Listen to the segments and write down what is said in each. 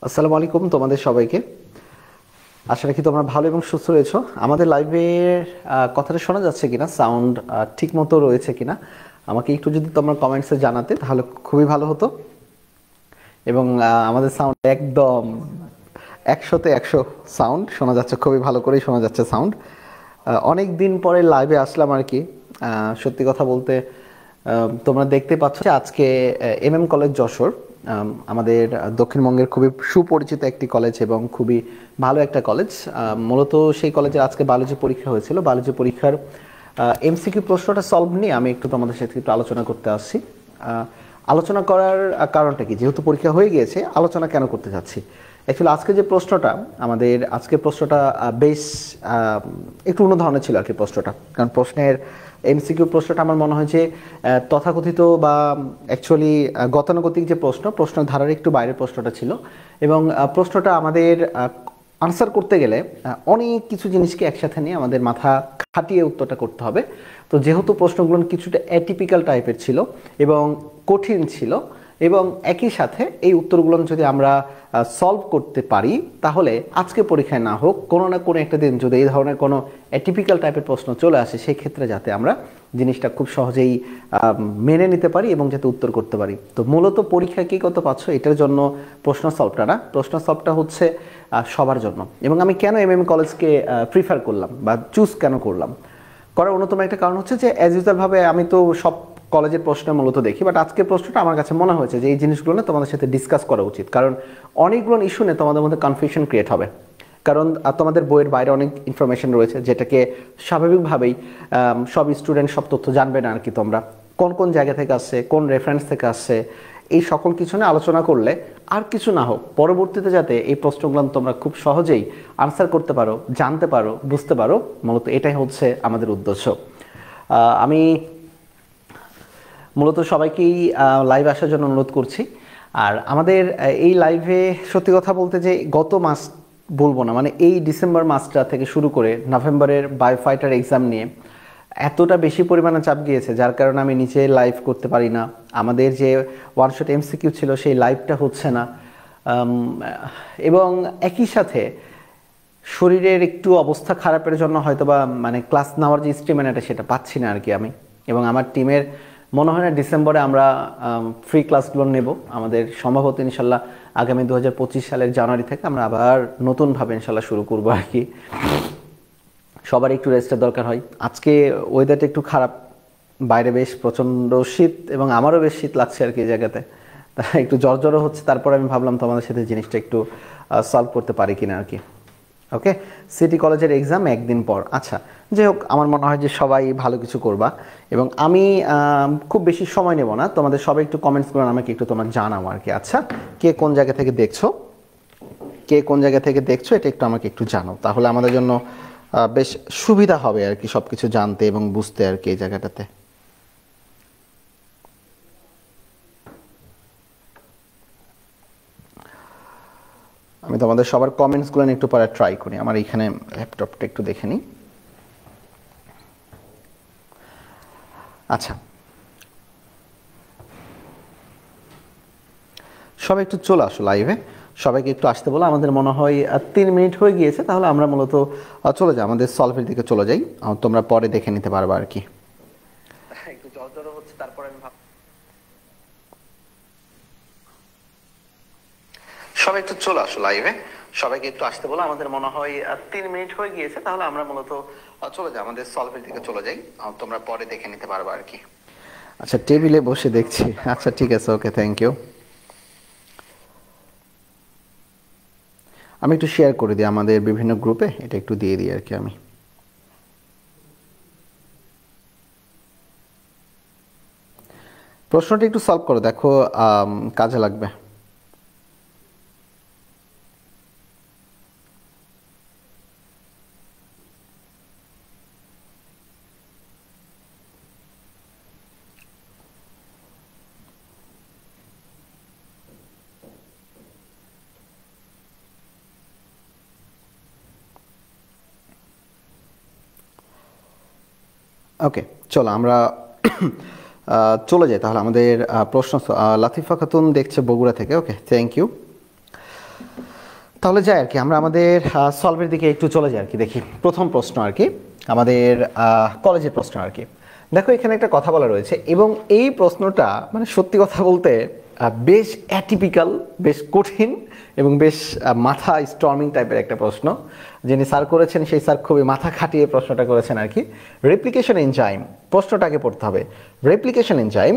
আসসালামু আলাইকুম তোমাদের সবাইকে। আশা রাখি তোমরা ভালো এবং সুস্থ রয়েছো। আমাদের লাইভের কথাটা শোনা যাচ্ছে কিনা, সাউন্ড ঠিক মতো রয়েছে কিনা আমাকে একটু যদি তোমরা কমেন্টসে জানাতে তাহলে খুবই ভালো হতো। এবং আমাদের সাউন্ড একদম 100-তে 100 সাউন্ড শোনা যাচ্ছে, খুবই ভালো করেই শোনা যাচ্ছে সাউন্ড। অনেক দিন পরে লাইভে আসলাম আর কি। সত্যি কথা বলতে তোমরা দেখতে পাচ্ছ যে আজকে এমএম কলেজ যশোর আমাদের দক্ষিণবঙ্গের খুবই সুপরিচিত একটি কলেজ এবং খুবই ভালো একটা কলেজ। মূলত সেই কলেজের আজকে বায়োলজি পরীক্ষা হয়েছিল। বায়োলজি পরীক্ষার এমসিকিউ প্রশ্নটা সলভ নিয়ে আমি একটু তোমাদের সাথে একটু আলোচনা করতে আসছি। আলোচনা করার কারণটা কি, যেহেতু পরীক্ষা হয়ে গিয়েছে আলোচনা কেন করতে যাচ্ছি। অ্যাকচুয়ালি আজকে যে প্রশ্নটা আজকের প্রশ্নটা বেশ একটু অন্য ধরনের ছিল আর কি প্রশ্নটা। কারণ প্রশ্নের এমসিকিউ প্রশ্নটা আমার মনে হয় যে তথাকথিত বা অ্যাকচুয়ালি গতানুগতিক যে প্রশ্ন ধারার একটু বাইরের প্রশ্নটা ছিল। এবং প্রশ্নটা আমাদের আনসার করতে গেলে অনেক কিছু জিনিসকে একসাথে নিয়ে আমাদের মাথা খাটিয়ে উত্তরটা করতে হবে। তো যেহেতু প্রশ্নগুলো কিছুটা অ্যাটিপিক্যাল টাইপের ছিল এবং কঠিন ছিল, এবং একই সাথে এই উত্তরগুলো যদি আমরা সলভ করতে পারি তাহলে আজকে পরীক্ষায় না হোক কোনো না কোনো একটা দিন যদি এই ধরনের কোনো অ্যাটিপিক্যাল টাইপের প্রশ্ন চলে আসে সেই ক্ষেত্রে যাতে আমরা জিনিসটা খুব সহজেই মেনে নিতে পারি এবং যাতে উত্তর করতে পারি। তো মূলত পরীক্ষা কী করতে পারছো এটার জন্য প্রশ্ন সলভটা না, প্রশ্ন সলভটা হচ্ছে সবার জন্য। এবং আমি কেন এমএম কলেজকে প্রিফার করলাম বা চুজ কেন করলাম, করার অন্যতম একটা কারণ হচ্ছে যে অ্যাজ ইউজুয়ালভাবে আমি তো সব কলেজের প্রশ্ন মূলত দেখি, বাট আজকের প্রশ্নটা আমার কাছে মনে হয়েছে যে এই জিনিসগুলো না তোমাদের সাথে ডিসকাস করা উচিত। কারণ অনেকগুলো ইস্যু নিয়ে তোমাদের মধ্যে কনফিউশন ক্রিয়েট হবে। কারণ তোমাদের বইয়ের বাইরে অনেক ইনফরমেশন রয়েছে যেটাকে স্বাভাবিকভাবেই সব স্টুডেন্ট সব তথ্য জানবে না আর কি। তোমরা কোন কোন জায়গা থেকে আসছে, কোন রেফারেন্স থেকে আসছে, এই সকল কিছু নিয়ে আলোচনা করলে আর কিছু না হোক পরবর্তীতে যাতে এই প্রশ্নগুলো তোমরা খুব সহজেই আনসার করতে পারো, জানতে পারো, বুঝতে পারো, মূলত এটাই হচ্ছে আমাদের উদ্দেশ্য। আমি মূলত সবাইকেই লাইভ আসার জন্য অনুরোধ করছি। আর আমাদের এই লাইভে সত্যি কথা বলতে যে গত মাস বলবো না, মানে এই ডিসেম্বর মাসটা থেকে শুরু করে নভেম্বরের বায়োফাইটার এক্সাম নিয়ে এতটা বেশি পরিমাণে চাপ গিয়েছে যার কারণে আমি নিচে লাইভ করতে পারি না। আমাদের যে ওয়ান শট এমসিকিউ ছিল সেই লাইভটা হচ্ছে না। এবং একই সাথে শরীরের একটু অবস্থা খারাপের জন্য হয়তোবা মানে ক্লাস নেওয়ার যে স্ট্রিমেনাটা সেটা পাচ্ছি না আর কি আমি। এবং আমার টিমের মনে হয় না ডিসেম্বরে আমরা ফ্রি ক্লাসগুলো নেব। আমাদের সম্ভবত ইনশাল্লাহ আগামী 2025 সালের জানুয়ারি থেকে আমরা আবার নতুনভাবে ইনশাল্লাহ শুরু করবো আর কি। সবার একটু রেস্টের দরকার হয়। আজকে ওয়েদারটা একটু খারাপ, বাইরে বেশ প্রচণ্ড শীত এবং আমারও বেশ শীত লাগছে আর কি এই জায়গাতে, একটু জ্বরও হচ্ছে। তারপর আমি ভাবলাম তোমাদের সাথে জিনিসটা একটু সলভ করতে পারি কিনা আর কি। ওকে, সিটি কলেজের এক্সাম একদিন পর। আচ্ছা, যাই হোক, আমার মনে হয় যে সবাই ভালো কিছু করবা এবং আমি খুব বেশি সময় নেব না। তোমাদের সবাই একটু কমেন্টস করে আমাকে একটু তোমার জানাও আর কি। আচ্ছা, কে কোন জায়গা থেকে দেখছো, এটা একটু আমাকে একটু জানাও, তাহলে আমাদের জন্য বেশ সুবিধা হবে আর কি সব কিছু জানতে এবং বুঝতে আর কি এই জায়গাটাতে। আমি তোমাদের সবার কমেন্টসগুলো একটু পরে ট্রাই করি। আমার এইখানে ল্যাপটপটা একটু দেখে নিই। আচ্ছা, সবাই একটু চলে আসো লাইভে, সবাইকে একটু আসতে বলো। আমাদের মনে হয় 3 মিনিট হয়ে গিয়েছে, তাহলে আমরা মূলত চলে যাই, আমাদের সলভের দিকে চলে যাই। তোমরা পরে দেখে নিতে পারবে আর কি। একটু জ্বর হচ্ছে, তারপরে আমি সবাই একটু চলে আসো লাইভে, সবাইকে একটু আসতে বলো। আমাদের মনে হয় 3 মিনিট হয়ে গিয়েছে, তাহলে আমরা মূলত চলে যাই, আমাদের সলভের দিকে চলে যাই। তোমরা পরে দেখে নিতে পারবে আর কি। আচ্ছা, টেবিলে বসে দেখছি। আচ্ছা, ঠিক আছে, ওকে, থ্যাংক ইউ। আমি একটু শেয়ার করে দিই আমাদের বিভিন্ন গ্রুপে, এটা একটু দিয়ে দিই আর কি আমি। প্রশ্নটা একটু সলভ করো, দেখো কাজে লাগবে। ওকে, চলো আমরা চলে যাই তাহলে আমাদের প্রশ্ন। লাতিফা খাতুন দেখছে বগুড়া থেকে, ওকে, থ্যাংক ইউ। তাহলে যাই আর কি, আমরা আমাদের সলভের দিকে একটু চলে যাই আর কি। দেখি প্রথম প্রশ্ন আর কি, আমাদের কলেজের প্রশ্ন আর কি। দেখো এখানে একটা কথা বলা রয়েছে, এবং এই প্রশ্নটা মানে সত্যি কথা বলতে বেশ অ্যাটিপিক্যাল, বেশ কঠিন এবং বেশ মাথা স্টর্মিং টাইপের একটা প্রশ্ন। যিনি স্যার করেছেন সেই স্যার খুবই মাথা খাটিয়ে প্রশ্নটা করেছেন আর কি। রেপ্লিকেশন এনজাইম, প্রশ্নটাকে পড়তে হবে। রেপ্লিকেশন এনজাইম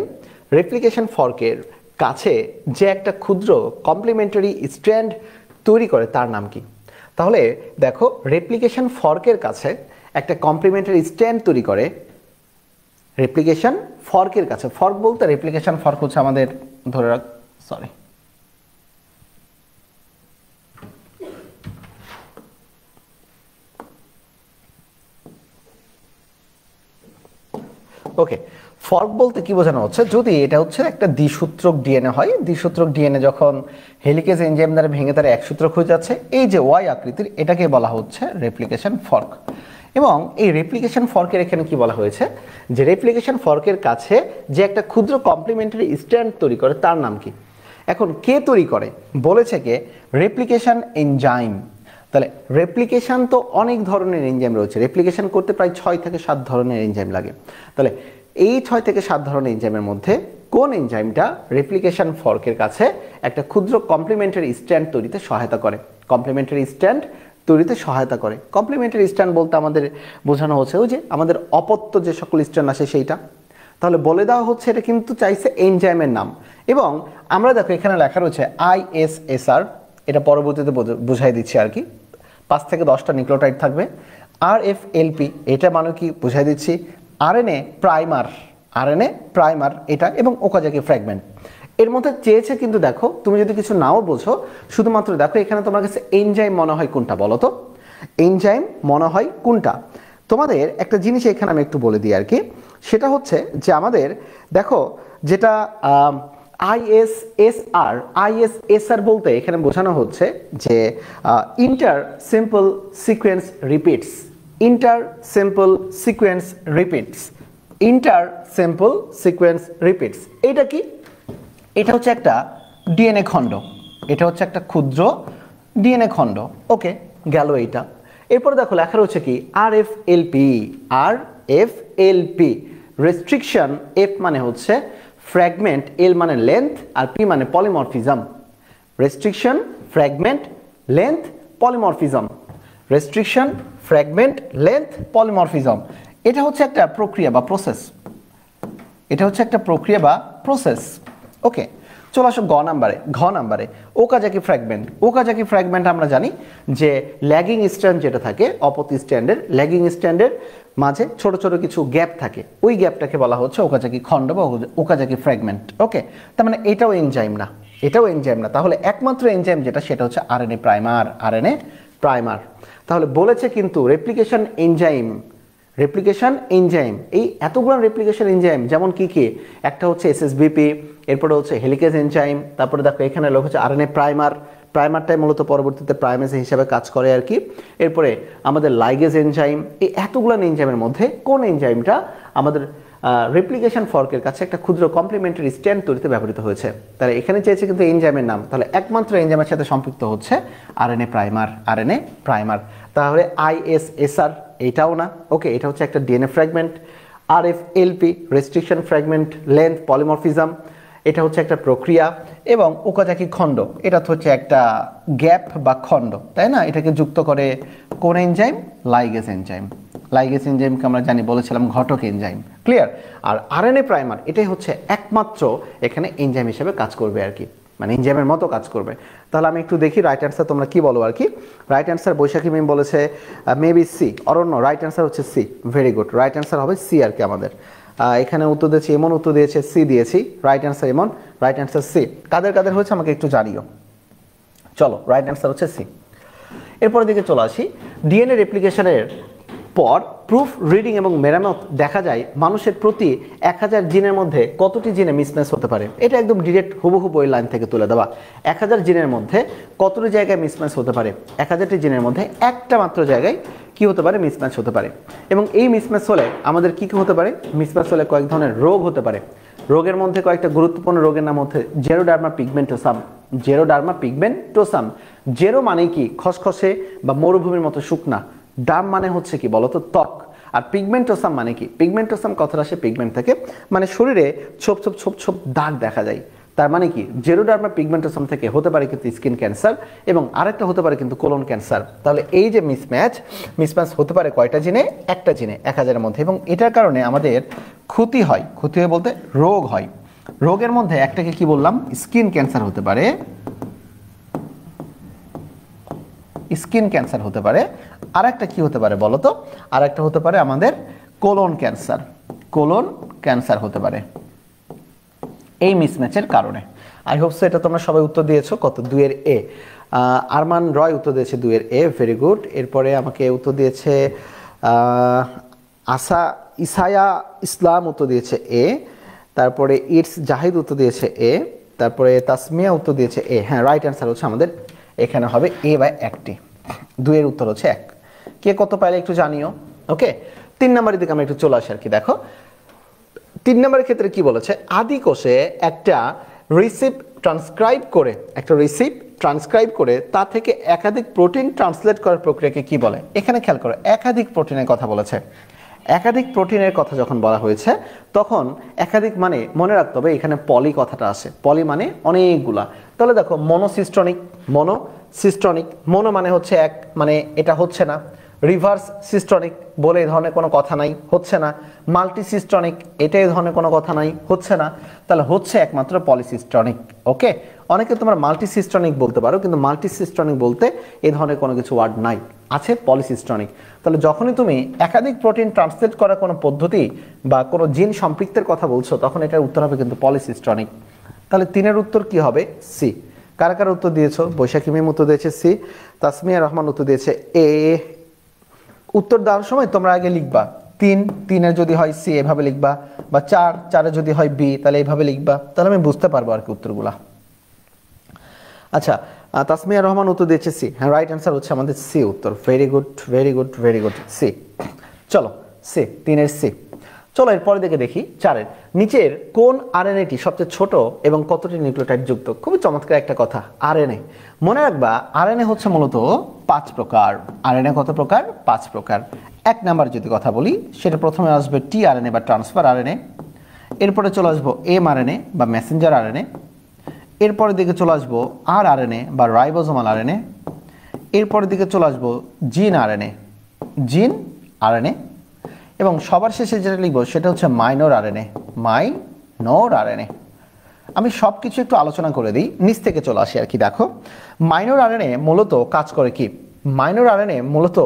রেপ্লিকেশন ফর্কের কাছে যে একটা ক্ষুদ্র কমপ্লিমেন্টারি স্ট্র্যান্ড তৈরি করে তার নাম কি? তাহলে দেখো রেপ্লিকেশন ফর্কের কাছে একটা কমপ্লিমেন্টারি স্ট্র্যান্ড তৈরি করে, রেপ্লিকেশন ফর্কের কাছে, ফর্ক বলতে রেপ্লিকেশন ফর্ক হচ্ছে আমাদের ধরে রাখ, সরি ওকে, ফর্ক বলতে কি বোঝানো হচ্ছে, যদি এটা হচ্ছে একটা দ্বিসূত্রক ডিএনএ হয়, দ্বিসূত্রক ডিএনএ যখন হেলিকেজ এনজাইম দ্বারা ভেঙে তারা এক সূত্রক হয়ে যাচ্ছে, এই যে ওয়াই আকৃতির, এটাকে বলা হচ্ছে রেপ্লিকেশন ফর্ক। এবং এই রেপ্লিকেশন ফর্কের এখানে কি বলা হয়েছে, যে রেপ্লিকেশন ফর্কের কাছে যে একটা ক্ষুদ্র কমপ্লিমেন্টারি স্ট্র্যান্ড তৈরি করে তার নাম কি? এখন কে তৈরি করে বলেছে, কে? Replication enzyme. তাহলে রেপ্লিকেশন তো অনেক ধরনের এনজাইম রয়েছে, রেপ্লিকেশন করতে প্রায় 6 থেকে 7 ধরনের এনজাইম লাগে। তাহলে এই 6 থেকে 7 ধরনের এনজাইমের মধ্যে কোন এনজাইমটা রেপ্লিকেশন ফর্কের কাছে একটা ক্ষুদ্র কমপ্লিমেন্টারি স্ট্র্যান্ড তৈরিতে সহায়তা করে? কমপ্লিমেন্টারি স্ট্র্যান্ড তৈরিতে সহায়তা করে। কমপ্লিমেন্টারি স্ট্র্যান্ড বলতে আমাদের বোঝানো হচ্ছে ওই যে আমাদের অপত্য যে সকল স্ট্র্যান্ড আসে সেইটা। তাহলে বলে দেওয়া হচ্ছে এটা কিন্তু চাইছে এনজাইমের নাম, এবং আমরা দেখো এখানে লেখা রয়েছে ISSR, এটা পরবর্তীতে বুঝাই দিচ্ছি আর কি। 5 থেকে 10টা নিউক্লিওটাইড থাকবে। RFLP, এটা মানে কি বুঝাই দিচ্ছি, RNA প্রাইমার, RNA প্রাইমার এটা, এবং ওকাজাকি ফ্র্যাগমেন্ট। এর মধ্যে চেয়েছে কিন্তু দেখো, তুমি যদি কিছু নাও বোঝো, শুধুমাত্র দেখো এখানে তোমার কাছে এনজাইম মনে হয় কোনটা বলো তো? এনজাইম মনে হয় কোনটা? তোমাদের একটা জিনিস এখানে আমি একটু বলে দিই আর কি, সেটা হচ্ছে যে আমাদের দেখো যেটা ISSR বলতে এখানে বোঝানো হচ্ছে যে inter simple sequence repeats, inter simple sequence repeats, inter simple sequence repeats. এটা কি? এটা হচ্ছে একটা ডিএনএ খণ্ড, এটা হচ্ছে একটা ক্ষুদ্র ডিএনএ খণ্ড। ওকে, গেল এইটা। এরপরে দেখো লেখা রয়েছে কি RFLP, RFLP রেস্ট্রিকশন, F মানে হচ্ছে ফ্র্যাগমেন্ট, L মানে লেন্থ, আর P মানে polymorphism. Restriction, fragment, length, polymorphism. Restriction, fragment, length, polymorphism. এটা হচ্ছে একটা প্রক্রিয়া বা প্রসেস, এটা হচ্ছে একটা প্রক্রিয়া বা প্রসেস। ওকে, চলে আসো ঘ নাম্বারে ওকাজাকি ফ্র্যাগমেন্ট। ওকাজাকি ফ্র্যাগমেন্ট আমরা জানি যে ল্যাগিং স্ট্র্যান্ড যেটা থাকে, অপত্য স্ট্র্যান্ডের ল্যাগিং স্ট্র্যান্ডের মাঝে ছোট ছোট কিছু গ্যাপ থাকে, ওই গ্যাপটাকে বলা হচ্ছে ওকাজাকি খণ্ড বা ওকাজাকি ফ্র্যাগমেন্ট। ওকে, তার মানে এটাও এনজাইম না, এটাও এনজাইম না। তাহলে একমাত্র এনজাইম যেটা সেটা হচ্ছে RNA প্রাইমার, RNA প্রাইমার। তাহলে বলেছে কিন্তু রেপ্লিকেশন এনজাইম, রেপ্লিকেশন এনজাইম, এই এতগুলো রেপ্লিকেশন এনজাইম যেমন কি কি, একটা হচ্ছে SSBP, এরপরে হচ্ছে হেলিকেজ এনজাইম, তারপরে দেখো এখানে লোক হচ্ছে RNA প্রাইমার, প্রাইমারটাই মূলত পরবর্তীতে প্রাইমেজ হিসেবে কাজ করে আর কি। এরপরে আমাদের লাইগেজ এনজাইম, এই এতগুলো এনজাইমের মধ্যে কোন এনজাইমটা আমাদের রেপ্লিকেশন ফর্কের কাছে একটা ক্ষুদ্র কমপ্লিমেন্টারি স্ট্র্যান্ড তৈরিতে ব্যবহৃত হয়েছে? তাহলে এখানে চেয়েছে কিন্তু এনজাইমের নাম, তাহলে একমাত্র এনজাইমের সাথে সম্পৃক্ত হচ্ছে RNA প্রাইমার, RNA প্রাইমার। তাহলে ISSR এটাও না। ওকে, এটা হচ্ছে একটা DNA fragment. RFLP restriction, fragment, length, polymorphism, এটা হচ্ছে একটা প্রক্রিয়া। এবং ওকাজাকি খণ্ড, এটা হচ্ছে একটা গ্যাপ বা খণ্ড, তাই না? এটাকে যুক্ত করে কোন এনজাইম? Ligase enzyme. লাইগেজ এনজাইমকে আমরা জানি, বলেছিলাম ঘটক এনজাইম। ক্লিয়ার? আর RNA প্রাইমার এটাই হচ্ছে একমাত্র এখানে এনজাইম হিসেবে কাজ করবে আর কি, মানে এনজাইমের মতো কাজ করবে। তাহলে আমি একটু দেখি রাইট অ্যান্সার তোমরা কি বলো আর কি। রাইট অ্যান্সার বৈশাখী মিম বলেছে maybe C. Aranya, right answer হচ্ছে সি। ভেরি গুড, রাইট অ্যান্সার হবে সি আর কি আমাদের। এখানে উত্তর দিয়েছি, এমন উত্তর দিয়েছে, সি দিয়েছি। রাইট অ্যান্সার এমন, রাইট অ্যান্সার সি। কাদের কাদের হয়েছে আমাকে একটু জানিও। চলো, রাইট অ্যান্সার হচ্ছে সি। এরপরের দিকে চলে আসি। ডিএনএ রেপ্লিকেশনের পর প্রুফ রিডিং এবং মেরামত দেখা যায় মানুষের প্রতি 1000 জিনের মধ্যে কতটি জিনে মিসম্যাচ হতে পারে? এটা একদম ডিরেক্ট হুবহু ওই লাইন থেকে তুলে দেওয়া। 1000 জিনের মধ্যে কতটি জায়গায় মিসম্যাচ হতে পারে? 1000টি জিনের মধ্যে একটা মাত্র জায়গায় কি হতে পারে? মিসম্যাচ হতে পারে। এবং এই মিসম্যাচ হলে আমাদের কি কি হতে পারে? মিসম্যাচ হলে কয়েক ধরনের রোগ হতে পারে। রোগের মধ্যে কয়েকটা গুরুত্বপূর্ণ রোগের নাম হচ্ছে জেরোডার্মা পিগমেন্টোসাম, জেরোডার্মা পিগমেন্টোসাম। জেরো মানে কি? খসখসে বা মরুভূমির মতো শুকনা। ডার্ম মানে হচ্ছে কি বলতো? ত্বক। আর পিগমেন্টোসাম মানে কি? পিগমেন্টোসাম কথাটা আসে পিগমেন্ট থেকে, মানে শরীরে ছোপ ছোপ ছোপ ছোপ দাগ দেখা যায়। তার মানে কি? জেরোডার্মা পিগমেন্টোসাম থেকে হতে পারে কিন্তু স্কিন ক্যান্সার, এবং আরেকটা হতে পারে কিন্তু কোলন ক্যান্সার। তাহলে এই যে মিসম্যাচ হতে পারে কয়টা জিনে? একটা জিনে 1000-এর মধ্যে, এবং এটার কারণে আমাদের ক্ষতি হয়। ক্ষতি হয় বলতে রোগ হয়। রোগের মধ্যে একটাকে কি বললাম? স্কিন ক্যান্সার হতে পারে, স্কিন ক্যান্সার হতে পারে। আর একটা কি হতে পারে বলো তো? আর একটা হতে পারে আমাদের কোলন ক্যান্সার। কোলন ক্যান্সার হতে পারে এই মিসম্যাচের কারণে। আই হোপ সো এটা তোমরা সবাই উত্তর দিয়েছো। কত? 2-এর এ। আরমান রয় উত্তর দিয়েছে 2-এর এ, ভেরি গুড। এরপরে আমাকে উত্তর দিয়েছে ইসায়া ইসলাম উত্তর দিয়েছে এ। তারপরে ইটস জাহিদ উত্তর দিয়েছে এ। তারপরে তাসমিয়া উত্তর দিয়েছে এ। হ্যাঁ, রাইট অ্যান্সার হচ্ছে আমাদের এখানে হবে এ বা 1টি। 2-এর উত্তর হচ্ছে 1। কে কত পাইলে একটু জানিও। ওকে, 3 নম্বরের দিকে আমরা একটু চলে আসি আর কি। দেখো 3 নম্বরের ক্ষেত্রে কি বলেছে? আদি কোষে একটা রিসিপ্ট ট্রান্সক্রাইব করে তা থেকে একাধিক প্রোটিন ট্রান্সলেট করার প্রক্রিয়াকে কি বলে? এখানে খেয়াল করো, একাধিক প্রোটিনের কথা বলেছে। একাধিক প্রোটিনের কথা যখন বলা হয়েছে তখন একাধিক মানে মনে রাখতে হবে এখানে পলি কথাটা আসে। পলি মানে অনেকগুলা। তাহলে দেখো মনোসিস্টনিক, মনো মানে হচ্ছে এক, মানে এটা হচ্ছে না। রিভার্স সিস্টনিক বলে এই ধরনের কোনো কথা নাই, হচ্ছে না। মাল্টিসিস্টনিক, এটা এই ধরনের কোনো কথা নাই, হচ্ছে না। তাহলে হচ্ছে একমাত্র পলিসিস্টনিক। ওকে, অনেকে তোমরা মাল্টিসিস্টনিক বলতে পারো, কিন্তু মাল্টিসিস্টনিক বলতে এই ধরনের কোনো কিছু ওয়ার্ড নাই, আছে পলিসিস্টনিক। তাহলে যখনই তুমি একাধিক প্রোটিন ট্রান্সলেট করার কোনো পদ্ধতি বা কোনো জিন সম্পৃক্তের কথা বলছো, তখন এটার উত্তর হবে কিন্তু পলিসিস্টনিক। তাহলে 3-এর উত্তর কি হবে? সি। কারা কারা উত্তর দিয়েছো? বৈশাখী মিম উত্তর দিয়েছে সি। তাসমিয়া রহমান উত্তর দিয়েছে এ। উত্তর দেওয়ার সময় তোমরা আগে লিখবা 3-এর যদি হয় সি এভাবে লিখবা, বা 4-এর যদি হয় বি তাহলে এইভাবে লিখবা, তাহলে আমি বুঝতে পারবো আর কি উত্তরগুলা। আচ্ছা, তাসমিয়া রহমান উত্তর দিয়েছে সি। হ্যাঁ, রাইট অ্যান্সার হচ্ছে আমাদের সি উত্তর। Very good, very good, very good, C. চলো সি, 3-এর সি। চলো এরপরে দিকে দেখি 4-এর। নিচের কোন আরএনএটি সবচেয়ে ছোট এবং কতটি নিউক্লিওটাইড যুক্ত? খুবই চমৎকার একটা কথা, আরএনএ। মনে রাখবা আরএনএ হচ্ছে মূলত 5 প্রকার। আরএনএ কত প্রকার? 5 প্রকার। 1 নাম্বার যদি কথা বলি, সেটা প্রথমে আসবে টি আরএনএ বা ট্রান্সফার আরএনএ। এরপরে চলে আসবো এম আরএনএ বা মেসেঞ্জার আরএনএ। এরপরের দিকে চলে আসবো আর আরএনএ বা রাইবোজোমাল আরএনএ। এরপরের দিকে চলে আসবো জিন আরএনএ, জিন আরএনএ। এবং সবার শেষে যেটা লিখবো সেটা হচ্ছে মাইনর আরএনএ, মাইনর আরএনএ। আমি সব কিছু একটু আলোচনা করে দিই, নিচ থেকে চলে আসি আর কি। দেখো মাইনর আরএনএ মূলত কাজ করে কি? মাইনর আরএনএ মূলত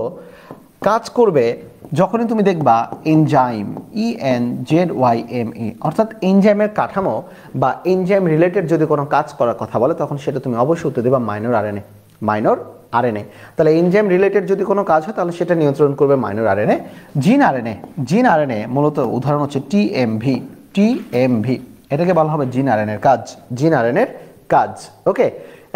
কাজ করবে যখনই তুমি দেখবা এনজাইম, ENZYME, অর্থাৎ এনজাইমের কাঠামো বা এনজাইম রিলেটেড যদি কোনো কাজ করার কথা বলে, তখন সেটা তুমি অবশ্যই উত্তর দেবা মাইনর আরএনএ, মাইনর আরএনএ। তাহলে এনজাইম রিলেটেড যদি কোনো কাজ হয় তাহলে সেটা নিয়ন্ত্রণ করবে মাইনর আরএনএ। জিন আরএনএ, জিন আরএনএ মূলত উদাহরণ হচ্ছে টিএমভি, টিএমভি, এটাকে বলা হবে জিন আরএনএর কাজ, জিন আরএনএর কাজ। ওকে,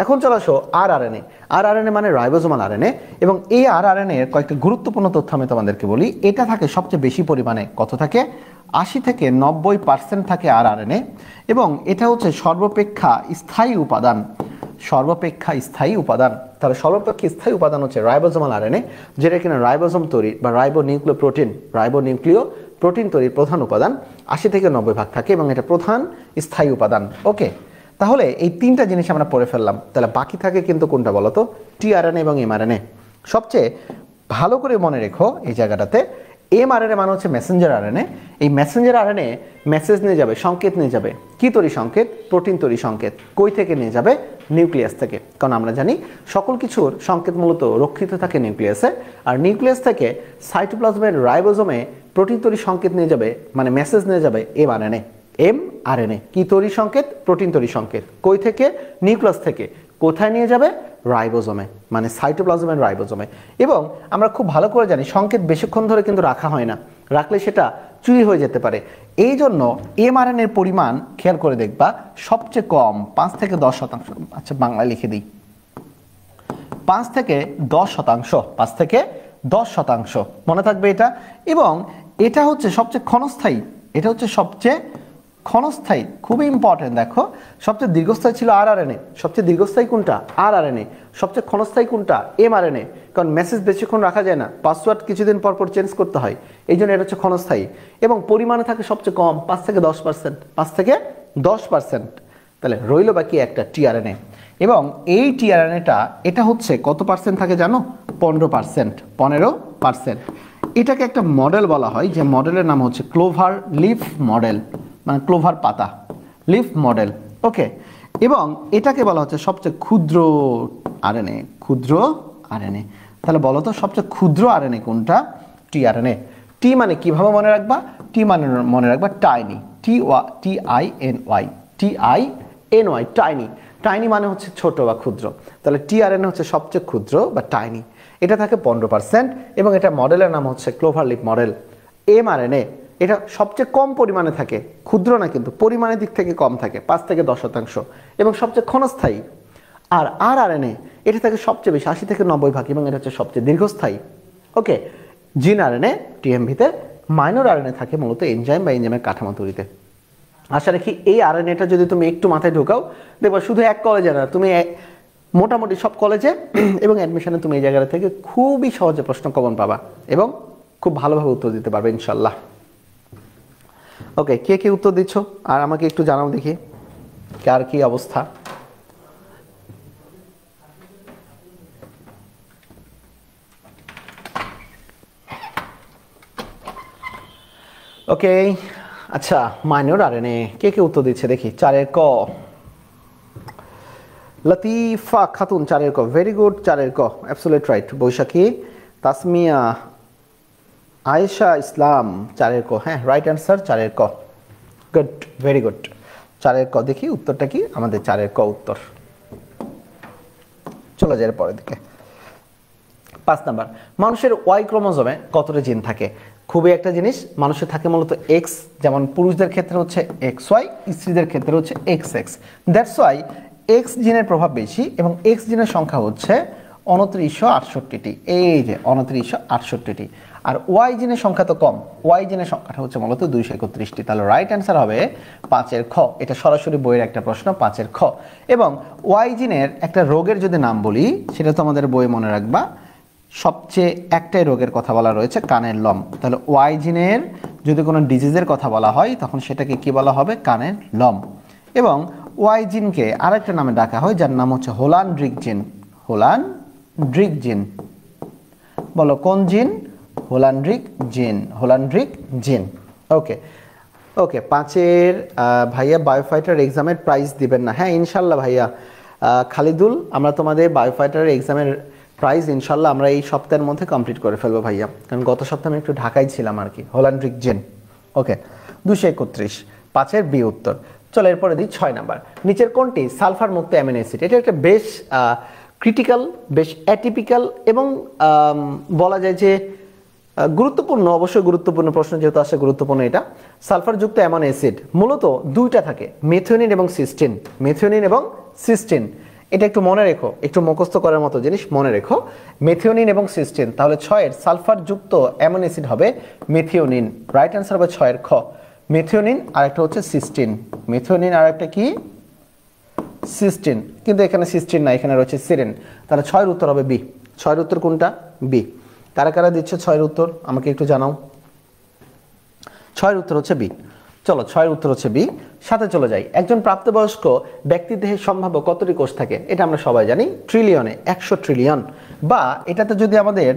এখন চলে আসো আর আরএনএ। আর আরএনএ মানে রাইবোজোমাল আরএনএ। এবং এই আর আরএনএ এর কয়েকটা গুরুত্বপূর্ণ তথ্য আমি তোমাদেরকে বলি। এটা থাকে সবচেয়ে বেশি পরিমাণে, কত থাকে? 80 থেকে 90% থাকে আর আরএনএ। এবং এটা হচ্ছে সর্বাপেক্ষা স্থায়ী উপাদান, সর্বাপেক্ষা স্থায়ী উপাদান। তাহলে সর্বাপেক্ষা স্থায়ী উপাদান হচ্ছে রাইবোজোমাল আরএনএ, যেটা কিনা রাইবোজোম তৈরি বা রাইবোনিউক্লিও প্রোটিন তৈরির প্রধান উপাদান। 80 থেকে 90 ভাগ থাকে এবং এটা প্রধান স্থায়ী উপাদান। ওকে, তাহলে এই 3টা জিনিস আমরা পড়ে ফেললাম। তাহলে বাকি থাকে কিন্তু কোনটা বলো তো? টিআরএনএ এবং এমআরএনএ। সবচেয়ে ভালো করে মনে রেখো এই জায়গাটাতে, এমআরএনএ মানে হচ্ছে মেসেঞ্জার আরএনএ। এই মেসেঞ্জার আরএনএ মেসেজ নিয়ে যাবে, সংকেত নিয়ে যাবে। কি তৈরি সংকেত? প্রোটিন তৈরি সংকেত। কই থেকে নিয়ে যাবে? নিউক্লিয়াস থেকে। কারণ আমরা জানি সকল কিছুর সংকেত মূলত রক্ষিত থাকে নিউক্লিয়াসে, আর নিউক্লিয়াস থেকে সাইটোপ্লাজমের রাইবোজোমে প্রোটিন তৈরি সংকেত নিয়ে যাবে, মানে মেসেজ নিয়ে যাবে এমআরএনএ, এমআরএনএ। কি তৈরি সংকেত? প্রোটিন তৈরি সংকেত। কই থেকে? নিউক্লিয়াস থেকে। কোথায় নিয়ে যাবে? রাইবোজোমে, মানে সাইটোপ্লাজমের রাইবোজোমে। এবং আমরা খুব ভালো করে জানি সংকেত বেশিক্ষণ ধরে কিন্তু রাখা হয় না, রাখলে সেটা চুরি হয়ে যেতে পারে। এই জন্য এমআরএনএর পরিমাণ খেয়াল করে দেখবা সবচেয়ে কম 5 থেকে 10%। আচ্ছা, বাংলায় লিখে দিই, 5 থেকে 10%, 5 থেকে 10%, মনে থাকবে এটা। এবং এটা হচ্ছে সবচেয়ে ক্ষণস্থায়ী, এটা হচ্ছে সবচেয়ে ক্ষণস্থায়ী, খুবই ইম্পর্টেন্ট। দেখো সবচেয়ে দীর্ঘস্থায়ী ছিল rRNA, সবচেয়ে দীর্ঘস্থায়ী কোনটা? rRNA। সবচেয়ে ক্ষণস্থায়ী কোনটা? mRNA। কারণ মেসেজ বেশিক্ষণ রাখা যায় না, পাসওয়ার্ড কিছুদিন পর পর চেঞ্জ করতে হয়, এই জন্য এটা হচ্ছে ক্ষণস্থায়ী। এবং পরিমাণে থাকে সবচেয়ে কম, 5 থেকে 10%, 5 থেকে 10%। তাহলে রইল বাকি একটা tRNA। এবং এই tRNAটা এটা হচ্ছে কত পার্সেন্ট থাকে জানো? 15%, 15%। এটাকে একটা মডেল বলা হয়, যে মডেলের নাম হচ্ছে ক্লোভার লিফ মডেল, মানে ক্লোভার পাতা, লিফ মডেল। ওকে, এবং এটাকে বলা হচ্ছে সবচেয়ে ক্ষুদ্র আরএনএ, ক্ষুদ্র আরএনএ। তাহলে বলো তো সবচেয়ে ক্ষুদ্র আরএনএ কোনটা? টিআরএনএ। টি মানে কিভাবে মনে রাখবা? টি মানে মনে রাখবা tiny, TINY, TINY, tiny. Tiny মানে হচ্ছে ছোট বা ক্ষুদ্র। তাহলে টিআরএনএ হচ্ছে সবচেয়ে ক্ষুদ্র বা টাইনি, এটা থাকে 15%। এবং এটা মডেলের নাম হচ্ছে ক্লোভার লিফ মডেল। mRNA এটা সবচেয়ে কম পরিমাণে থাকে, ক্ষুদ্র না কিন্তু পরিমাণের দিক থেকে কম থাকে, 5 থেকে 10%, এবং সবচেয়ে ক্ষণস্থায়ী। আর rRNA এটা থাকে সবচেয়ে বেশি, 80 থেকে 90 ভাগ, এবং এটা হচ্ছে সবচেয়ে দীর্ঘস্থায়ী। ওকে, জিন আরএনএ, টিএমভিতে মাইনর আরএনএ থাকে মূলত এনজাইম বা এনজাইমের কাঠামো তৈরিতে। আশা রাখি এই আরএনএটা যদি তুমি একটু মাথায় ঢোকাও, দেখবা শুধু এক কলেজে না, তুমি মোটামুটি সব কলেজে এবং অ্যাডমিশনে তুমি এই জায়গা থেকে খুবই সহজে প্রশ্ন কমন পাবা এবং খুব ভালোভাবে উত্তর দিতে পারবে ইনশাল্লাহ। ওকে, কে কে উত্তর দিচ্ছ আর আমাকে একটু জানাও দেখি কার কি অবস্থা। ওকে, আচ্ছা, মাইনর আরএনএ কে কে উত্তর দিচ্ছে দেখি। 4-এর ক, লতিফা খাতুন 4-এর ক, ভেরি গুড, 4-এর ক, অ্যাবসলিউট রাইট। বৈশাখী, তাসমিয়া, আয়েশা ইসলাম 4-এর ক, হ্যাঁ রাইট অ্যান্সার, 4-এর ক, গুড, ভেরি গুড। 4-এর ক দেখি উত্তরটা কি, আমাদের 4-এর ক উত্তর। চলে যায় পরের দিকে। 5 নাম্বার, মানুষের ওয়াই ক্রোমোজোমে কতটা জিন থাকে? খুবই একটা জিনিস, মানুষের থাকে মূলত এক্স, যেমন পুরুষদের ক্ষেত্রে হচ্ছে XY, স্ত্রীদের ক্ষেত্রে হচ্ছে XX। দ্যাটস ওয়াই এক্স জিনের প্রভাব বেশি, এবং এক্স জিনের সংখ্যা হচ্ছে 2968টি, এই যে 2968টি। আর ওয়াই জিনের সংখ্যা তো কম, ওয়াই জিনের সংখ্যাটা হচ্ছে মূলত 231টি। তাহলে রাইট অ্যান্সার হবে 5-এর খ। এটা সরাসরি বইয়ের একটা প্রশ্ন, 5-এর খ। এবং ওয়াই জিনের একটা রোগের যদি নাম বলি, সেটা তো আমাদের বই মনে রাখবা, সবচেয়ে একটাই রোগের কথা বলা রয়েছে, কানের লম। তাহলে ওয়াই জিনের যদি কোনো ডিজিজের কথা বলা হয়, তখন সেটাকে কি বলা হবে? কানের লম। এবং ওয়াই জিনকে আরেকটা নামে ডাকা হয়, যার নাম হচ্ছে হোলান্ড্রিক জিন। হোলান্ড্রিক জিন, বলো কোন জিন? হোলান্ড্রিক জিন, হোলান্ড্রিক জিন। ওকে ওকে, 5-এর ভাইয়া বায়োফাইটার এক্সামের প্রাইজ দিবেন না? হ্যাঁ ইনশাল্লাহ ভাইয়া খালিদুল, আমরা তোমাদের বায়োফাইটার এক্সামের প্রাইজ ইনশাল্লাহ আমরা এই সপ্তাহের মধ্যে কমপ্লিট করে ফেলবো ভাইয়া, কারণ গত সপ্তাহে আমি একটু ঢাকায় ছিলাম আর কি। হোলান্ড্রিক জেন। ওকে, 231, 5-এর বি উত্তর। চলো এরপরে দিই 6 নাম্বার, নিচের কোনটি সালফার মুক্ত অ্যামিনো অ্যাসিড? এটা একটা বেশ ক্রিটিক্যাল, বেশ অ্যাটিপিক্যাল, এবং বলা যায় যে গুরুত্বপূর্ণ, অবশ্যই গুরুত্বপূর্ণ প্রশ্ন যেহেতু আসে, গুরুত্বপূর্ণ এটা। সালফারযুক্ত অ্যামিনো অ্যাসিড মূলত 2টা থাকে, মেথিওনিন এবং সিস্টিন। মেথিওনিন এবং সিস্টিন, এটা একটু মনে রেখো, একটু মুখস্থ করার মতো জিনিস, মনে রেখো, মেথিওনিন এবং সিস্টিন। তাহলে 6-এর সালফারযুক্ত অ্যামিনো অ্যাসিড হবে মেথিওনিন, রাইট অ্যান্সার হবে 6-এর খ। মেথিওনিন আর একটা হচ্ছে সিস্টিন, মেথিওনিন আর একটা কি? সিস্টিন, কিন্তু এখানে সিস্টিন না, এখানে রয়েছে সিরেন। তাহলে 6-এর উত্তর হবে বি। 6-এর উত্তর কোনটা? বি। কারা কারা দিচ্ছে 6-এর উত্তর আমাকে একটু জানাও। 6-এর উত্তর হচ্ছে বি। চলো 6-এর উত্তর হচ্ছে বি। সাথে চলে যাই, একজন প্রাপ্তবয়স্ক ব্যক্তির দেহে সম্ভাব্য কতটি কোষ থাকে? এটা আমরা সবাই জানি, ট্রিলিয়নে, 100 ট্রিলিয়ন। বা এটাতে যদি আমাদের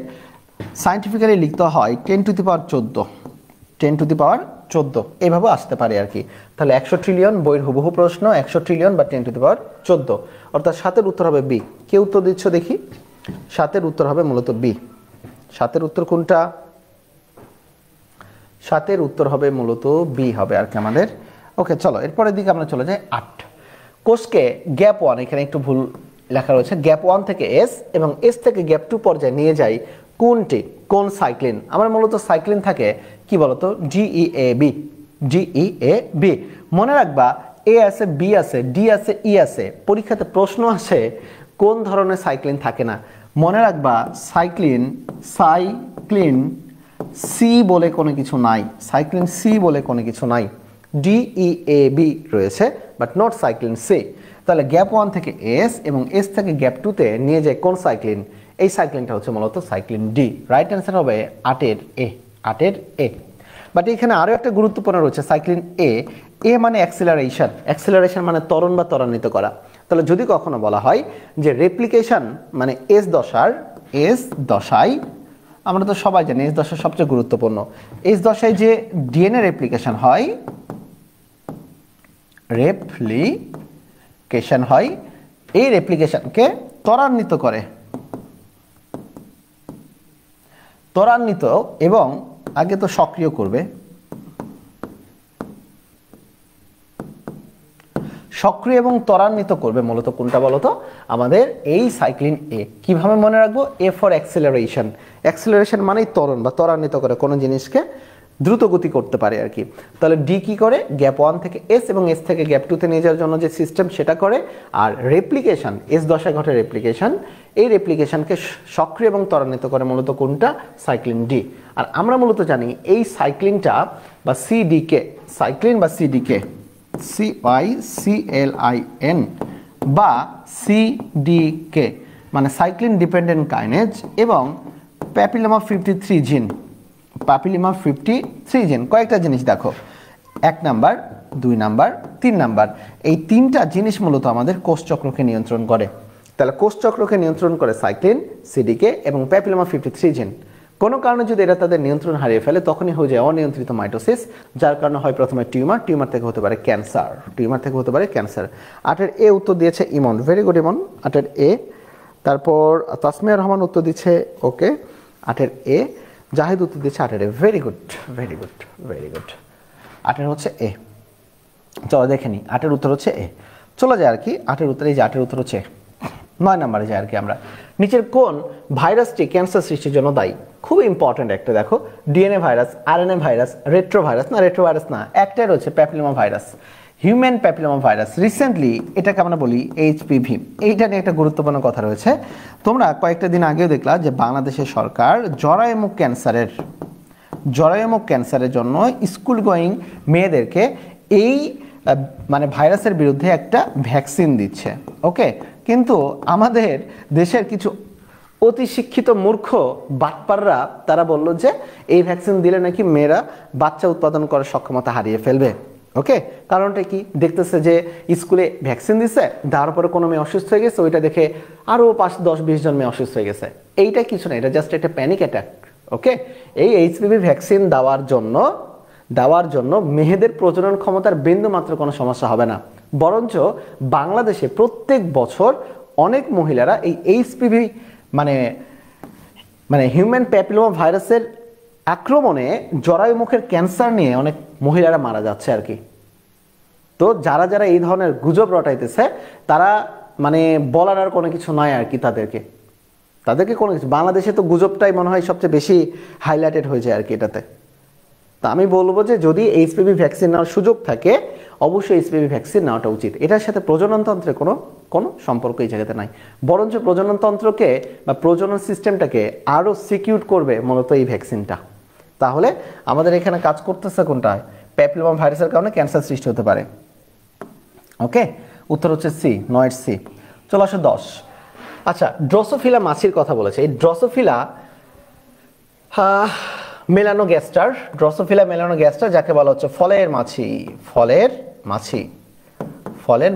সায়েন্টিফিক্যালি লিখতে হয় 10^14, 10^14 এইভাবে আসতে পারে আর কি। তাহলে 100 ট্রিলিয়ন, বইয়ের হুবহু প্রশ্ন, 100 ট্রিলিয়ন বা 10^14, অর্থাৎ 7-এর উত্তর হবে বি। কে উত্তর দিচ্ছ দেখি? 7-এর উত্তর হবে মূলত বি। 7-এর উত্তর কোনটা? 7-এর উত্তর হবে মূলত বি হবে আর কি আমাদের। ওকে, চলো এরপরের দিকে আমরা চলে যাই। 8, কোষকে গ্যাপ 1, এখানে একটু ভুল লেখা রয়েছে, গ্যাপ 1 থেকে এস এবং এস থেকে গ্যাপ 2 পর্যায়ে নিয়ে যাই কোনটি? কোন সাইক্লিন? আমার মূলত সাইক্লিন থাকে কি বলতো? GEAB, GEAB। মনে রাখবা, এ আছে, বি আছে, ডি আছে, ই আছে। পরীক্ষাতে প্রশ্ন আসে কোন ধরনের সাইক্লিন থাকে না। মনে রাখবা, সাইক্লিন সি বলে কোনো কিছু নাই, সাইক্লিন সি বলে কোনো কিছু নাই। DEAB রয়েছে বাট নট সাইক্লিন সি। তাহলে গ্যাপ 1 থেকে এস এবং এস থেকে গ্যাপ 2-তে নিয়ে যায় কোন সাইক্লিন? এই সাইক্লিনটা হচ্ছে মূলত সাইক্লিন ডি। রাইট অ্যান্সার হবে 8-এর এ, 8-এর এ। বাট এখানে আরও একটা গুরুত্বপূর্ণ রয়েছে সাইক্লিন এ। এ মানে অ্যাক্সিলারেশন, অ্যাক্সিলারেশন মানে ত্বরণ বা ত্বরান্বিত করা। তাহলে যদি কখনো বলা হয় যে রেপ্লিকেশন মানে এস দশায়, আমরা তো সবাই জানি এস দশা সবচেয়ে গুরুত্বপূর্ণ। এস দশায় যে ডিএনএ রেপ্লিকেশন হয়, এই রেপ্লিকেশনকে ত্বরান্বিত এবং আগে তো সক্রিয় করবে, সক্রিয় এবং ত্বরান্বিত করবে মূলত কোনটা বলতো? আমাদের এই সাইক্লিন এ। কিভাবে মনে রাখবো? A for acceleration. অ্যাক্সিলারেশন মানেই ত্বরণ বা ত্বরান্বিত করে, কোনো জিনিসকে দ্রুত গতি করতে পারে আর কি। তাহলে ডি কি করে? গ্যাপ 1 থেকে এস এবং এস থেকে গ্যাপ 2-তে নিয়ে যাওয়ার জন্য যে সিস্টেম সেটা করে। আর রেপ্লিকেশন, এস দশায় ঘটে রেপ্লিকেশন, এই রেপ্লিকেশনকে সক্রিয় এবং ত্বরান্বিত করে মূলত কোনটা? Cyclin D. আর আমরা মূলত জানি এই সাইক্লিনটা বা সিডিকে, সাইক্লিন বা সিডিকে, CYCLIN বা সিডিকে মানে সাইক্লিন ডিপেন্ডেন্ট কাইনেজ এবং প্যাপিলোমা 53 জিন, প্যাপিলোমা 53 জিন। কয়েকটা জিনিস দেখো, 1 নাম্বার, 2 নাম্বার, 3 নাম্বার, এই 3টা জিনিস মূলত আমাদের কোষচক্রকে নিয়ন্ত্রণ করে। তাহলে কোষচক্রকে নিয়ন্ত্রণ করে সাইক্লিন, সিডিকে এবং প্যাপিলোমা 53 জিন। কোনো কারণে যদি এরা তাদের নিয়ন্ত্রণ হারিয়ে ফেলে তখনই হয়ে যায় অনিয়ন্ত্রিত মাইটোসিস, যার কারণে হয় প্রথমে টিউমার থেকে হতে পারে ক্যান্সার। 8-এর এ উত্তর দিয়েছে ইমন, ভেরি গুড ইমন, 8-এর এ। তারপর তাসমিয়া রহমান উত্তর দিচ্ছে ওকে, 8-এর এ। জাহিদ উত্তর দিচ্ছে 8-এর এ, ভেরি গুড। 8-এর হচ্ছে এ। চলো দেখে নি, 8-এর উত্তর হচ্ছে এ। চলে যায় আর কি 8-এর উত্তর, এই যে 8-এর উত্তর হচ্ছে 9 নাম্বারে যায় আর কি আমরা। নিচের কোন ভাইরাসটি ক্যান্সার সৃষ্টির জন্য দায়ী? খুব ইম্পর্টেন্ট একটা, দেখো, DNA virus, RNA virus, retrovirus না, একটাই রয়েছে papilloma virus, human papilloma virus. Recently এটাকে আমরা বলি এইচপিভি। এইটা নিয়ে একটা গুরুত্বপূর্ণ কথা রয়েছে। তোমরা কয়েকটা দিন আগেও দেখলা যে বাংলাদেশের সরকার জরায়ুমুখ ক্যান্সারের জন্য স্কুল গোয়িং মেয়েদেরকে এই মানে ভাইরাসের বিরুদ্ধে একটা ভ্যাকসিন দিচ্ছে, ওকে। কিন্তু আমাদের দেশের কিছু অতি শিক্ষিত মূর্খ বাটপাররা তারা বলল যে এই ভ্যাকসিন দিলে নাকি মেয়েরা বাচ্চা উৎপাদন করার সক্ষমতা হারিয়ে ফেলবে, ওকে। কারণটা কি? দেখতেছে যে স্কুলে ভ্যাকসিন দিচ্ছে, দেওয়ার পরে কোনো মেয়ে অসুস্থ হয়ে গেছে, ওইটা দেখে আরও 5, 10, 20 জন মেয়ে অসুস্থ হয়ে গেছে। এইটা কিছু না, এটা জাস্ট একটা প্যানিক অ্যাটাক, ওকে। এই এইচপিভি ভ্যাকসিন দেওয়ার জন্য মেয়েদের প্রজনন ক্ষমতার বিন্দু মাত্র কোনো সমস্যা হবে না, বরঞ্চ বাংলাদেশে প্রত্যেক বছর অনেক মহিলারা এই এইচপিভি মানে হিউম্যান প্যাপিলোমা ভাইরাসের আক্রমণে জরায়ুমুখের ক্যান্সার নিয়ে অনেক মহিলারা মারা যাচ্ছে আর কি। তো যারা এই ধরনের গুজব রটাইতেছে তারা মানে বলার আর কোনো কিছু নয় আর কি, তাদেরকে কোনো কিছু, বাংলাদেশে তো গুজবটাই মনে হয় সবচেয়ে বেশি হাইলাইটেড হয়ে যায় আর কি এটাতে। তা আমি বলবো যে যদি এইচপিভি ভ্যাকসিন নেওয়ার সুযোগ থাকে অবশ্যই এইচপিভি ভ্যাকসিন নেওয়াটা উচিত। এটার সাথে প্রজননতন্ত্রের কোনো সম্পর্ক এই জায়গাতে নাই, বরঞ্চ প্রজননতন্ত্রকে বা প্রজনন সিস্টেমটাকে আরও সিকিউর করবে মূলত এই ভ্যাকসিনটা। তাহলে আমাদের এখানে কাজ করতেছে কোনটা? প্যাপিলোমা ভাইরাসের কারণে ক্যান্সার সৃষ্টি হতে পারে, ওকে। উত্তর হচ্ছে সি, 9-এর সি। চলো আসো 10। আচ্ছা, ড্রসোফিলা মাছির কথা বলেছে। এই ড্রসোফিলা ড্রসোফিলা মেলানোগ্যাস্টার যাকে বলা হচ্ছে ফলের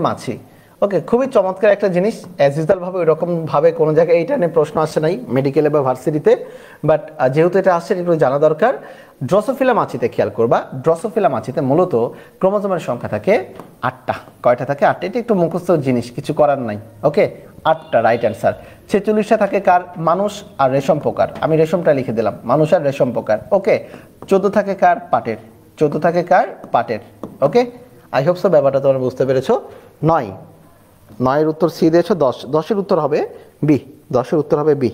মাছি, ওকে। খুবই চমৎকার একটা জিনিস। অ্যাজ ইউজুয়াল ভাবে ওইরকম ভাবে কোনো জায়গায় এইটা নিয়ে প্রশ্ন আসে নাই মেডিকেলে বা ভার্সিটিতে, বাট যেহেতু এটা আসছে একটু জানা দরকার। ড্রসোফিলা মাছিতে খেয়াল করবা, ড্রসোফিলা মাছিতে মূলত ক্রোমোজোমের সংখ্যা থাকে 8টা। কয়টা থাকে? 8টা। এটা একটু মুখস্থ জিনিস, কিছু করার নাই, ওকে। 8টা, রাইট অ্যান্সার। 46টা থাকে কার? মানুষ আর রেশম পোকার। আমি রেশমটা লিখে দিলাম, মানুষ আর রেশম পোকার, ওকে। 14 থাকে কার? পাটের, ওকে। আই হোপ সো ব্যাপারটা তোমরা বুঝতে পেরেছো। 9-এর উত্তর সি দিয়েছো। 10-এর উত্তর হবে বি। 10-এর উত্তর হবে বি।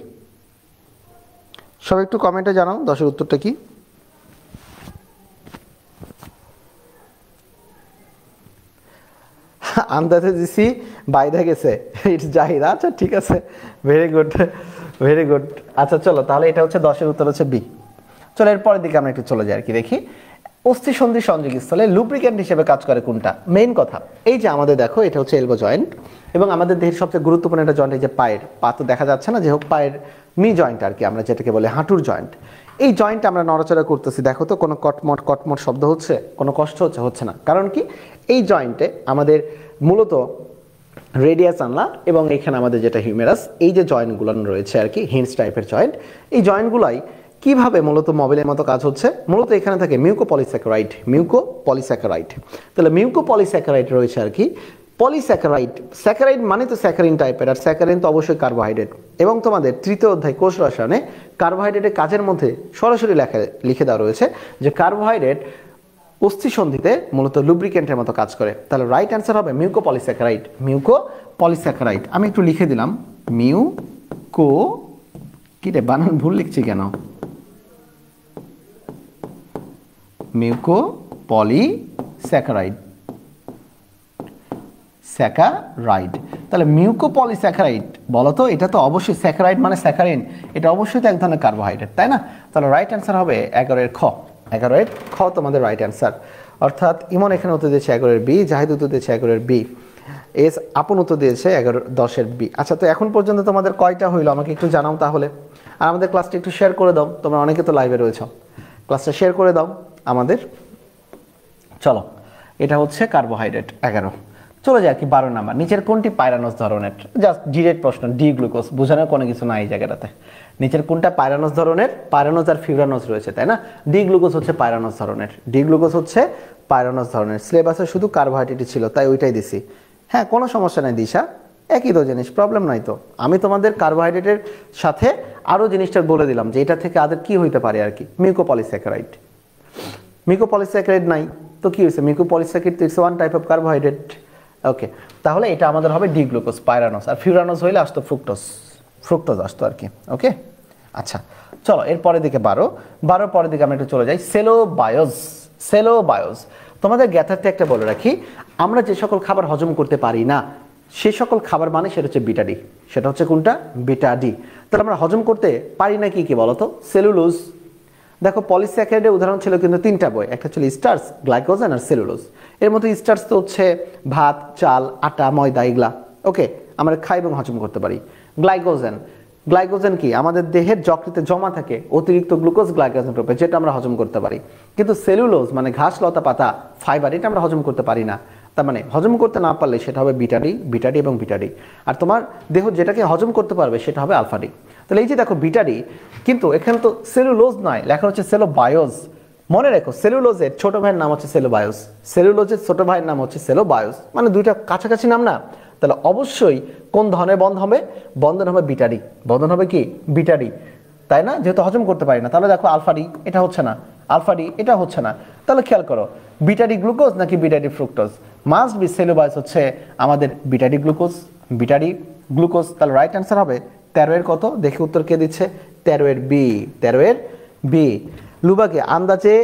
সব একটু কমেন্টে জানাও 10-এর উত্তরটা কি। আন্দাজে দিছি, বাইরে গেছে, ইটস জাহিদ। আচ্ছা ঠিক আছে, ভেরি গুড। আচ্ছা চলো, তাহলে এটা হচ্ছে 10-এর উত্তর হচ্ছে বি। চলো এর পরের দিকে আমরা একটু চলে যাই আর কি, দেখি অস্থি সন্ধি সংযোগস্থলে লুব্রিক্যান্ট হিসেবে কাজ করে কোনটা? মেইন কথা, এই যে আমাদের দেখো এটা হচ্ছে এলবো জয়েন্ট, এবং আমাদের দেহের সবচেয়ে গুরুত্বপূর্ণ একটা জয়েন্ট এই যে পায়ের, পা তো দেখা যাচ্ছে না, যে হোক পায়ের মি জয়েন্ট আর কি, আমরা যেটাকে বলে হাঁটুর জয়েন্ট। এই জয়েন্টটা আমরা নড়াচড়া করতেছি, দেখো তো কোনো কটমট কটমট শব্দ হচ্ছে, কোনো কষ্ট হচ্ছে? হচ্ছে না। কারণ কি? এই জয়েন্টে আমাদের মূলত রেডিয়াস আনলা এবং এখানে আমাদের যেটা হিউমেরাস, এই যে জয়েন্টগুলো রয়েছে আর কি, হিন্স টাইপের জয়েন্ট, এই জয়েন্টগুলাই কিভাবে মূলত মোবাইলের মতো কাজ হচ্ছে? মূলত এখানে থাকে মিউকোপলিস্যাকারাইড, মিউকোপলিস্যাকারাইড। তাহলে মিউকোপলিস্যাকারাইড রয়েছে আর কি। পলিস্যাকারাইড, স্যাকারাইড মানে তো স্যাকারিন টাইপের, আর স্যাকারিন তো অবশ্যই কার্বোহাইড্রেট। এবং তোমাদের তৃতীয় অধ্যায় কোষ রসায়নে কার্বোহাইড্রেটের কাজের মধ্যে সরাসরি লিখে দেওয়া রয়েছে যে কার্বোহাইড্রেট অস্থিসন্ধিতে মূলত লুব্রিকেন্টের মতো কাজ করে। তাহলে রাইট অ্যান্সার হবে মিউকোপলিস্যাকারাইড, মিউকোপলিস্যাকারাইড। আমি একটু লিখে দিলাম মিউকো, কি রে বানান ভুল লিখছি কেন? Mucopolysaccharide, saccharide. তাহলে মিউকোপলিস্যাকারাইড বলো তো, এটা তো অবশ্যই স্যাকারাইড মানে স্যাকারিন, এটা অবশ্যই তো এক ধরনের কার্বোহাইড্রেট, তাই না? তাহলে রাইট অ্যান্সার হবে 11 খ, 11 খ তোমাদের রাইট অ্যান্সার। অর্থাৎ ইমন এখানে উত্তর দিয়েছে 11 বি, জাহিদ উত্তর দিয়েছে 11 বি, এস আপন উত্তর দিয়েছে 10 বি। আচ্ছা, তো এখন পর্যন্ত তোমাদের কয়টা হইলো আমাকে একটু জানাও তাহলে, আর আমাদের ক্লাসটা একটু শেয়ার করে দাও, তোমরা অনেকে তো লাইভে রয়েছো, ক্লাসটা শেয়ার করে দাও আমাদের। চলো, এটা হচ্ছে কার্বোহাইড্রেট 11। চলে যায় কি 12 নাম্বার, নিচের কোনটি পাইরানোস ধরনের? জাস্ট ডিরেক্ট প্রশ্ন, ডি গ্লুকোজ, বোঝানোর কোনো কিছু নাই এই জায়গাটাতে। নিচের কোনটা পাইরানোস ধরনের? পাইরানোস আর ফিউরানোস রয়েছে, তাই না? ডি গ্লুকোজ হচ্ছে পাইরানোস ধরনের, ডি গ্লুকোজ হচ্ছে পাইরানোস ধরনের। সিলেবাসে শুধু কার্বোহাইড্রেটই ছিল, তাই ওইটাই দিছি। হ্যাঁ, কোনো সমস্যা নাই দিশা, একই তো জিনিস, প্রবলেম নাই তো। আমি তোমাদের কার্বোহাইড্রেটের সাথে আরও জিনিসটা বলে দিলাম যে এটা থেকে আদের কি হইতে পারে আর কি, মিউকোপলিস্যাকারাইড। মিউকোপলিস্যাকারাইড নাই তো কি হয়েছে? মিউকোপলিস্যাকারাইড তো it's one type of carbohydrate. Okay, তাহলে এটা আমাদের হবে ডি গ্লুকোজ, পাইরানোস। আর ফিউরানোস হইলে আসতো ফ্রুক্টোজ, ফ্রুক্টোজ আসতো আর কি। ওকে, আচ্ছা চলো এর পরের দিকে 12 পরের দিকে আমরা একটু চলে যাই। Cellobiose, cellobiose. তোমাদের জ্ঞাতার্থে একটা বলে রাখি, আমরা যে সকল খাবার হজম করতে পারি না সে সকল খাবার মানে সেটা হচ্ছে বিটা ডি। সেটা হচ্ছে কোনটা? Beta D. তাহলে আমরা হজম করতে পারি না কি কি বলতো? সেলুলোজ। দেখো পলিস্যাকারাইডের উদাহরণ ছিল কিন্তু 3টা বই, একটা ছিল স্টার্চ, গ্লাইকোজেন আর সেলুলোজ। এর মধ্যে স্টার্চ তো হচ্ছে ভাত, চাল, আটা, ময়দা, এগুলা ওকে আমরা খাই এবং হজম করতে পারি। গ্লাইকোজেন, গ্লাইকোজেন কি? আমাদের দেহের যকৃতে জমা থাকে অতিরিক্ত গ্লুকোজ গ্লাইকোজেন রূপে, যেটা আমরা হজম করতে পারি। কিন্তু সেলুলোজ মানে ঘাস, লতা পাতা, ফাইবার, এটা আমরা হজম করতে পারি না। তার মানে হজম করতে না পারলে সেটা হবে বিটা ডি, বিটা ডি এবং বিটা ডি। আর তোমার দেহ যেটাকে হজম করতে পারবে সেটা হবে আলফা ডি। তাহলে এই যে দেখো বিটা ডি, কিন্তু এখানে তো সেলুলোজ নয়, লেখা হচ্ছে সেলোবায়োজ। মনে রেখো সেলুলোজের ছোট ভাইয়ের নাম হচ্ছে সেলোবায়োজ, সেলুলোজের ছোট ভাইয়ের নাম হচ্ছে সেলোবায়োজ, মানে দুইটা কাছাকাছি নাম না? তাহলে অবশ্যই কোন ধরনের বন্ধন হবে? বন্ধন হবে বিটা ডি, বন্ধন হবে কি? বিটা ডি, তাই না? যেহেতু হজম করতে পারি না। তাহলে দেখো আলফা ডি, এটা হচ্ছে না, আলফা ডি এটা হচ্ছে না। তাহলে খেয়াল করো, বিটা ডি গ্লুকোজ নাকি beta D fructose? Must be cellobiose হচ্ছে আমাদের beta D glucose, beta D glucose. তাহলে রাইট অ্যান্সার হবে 13 এর কত? দেখি উত্তর কে দিচ্ছে? 13 এর বি, 13 এর বি। লুবাকে আন্দাজে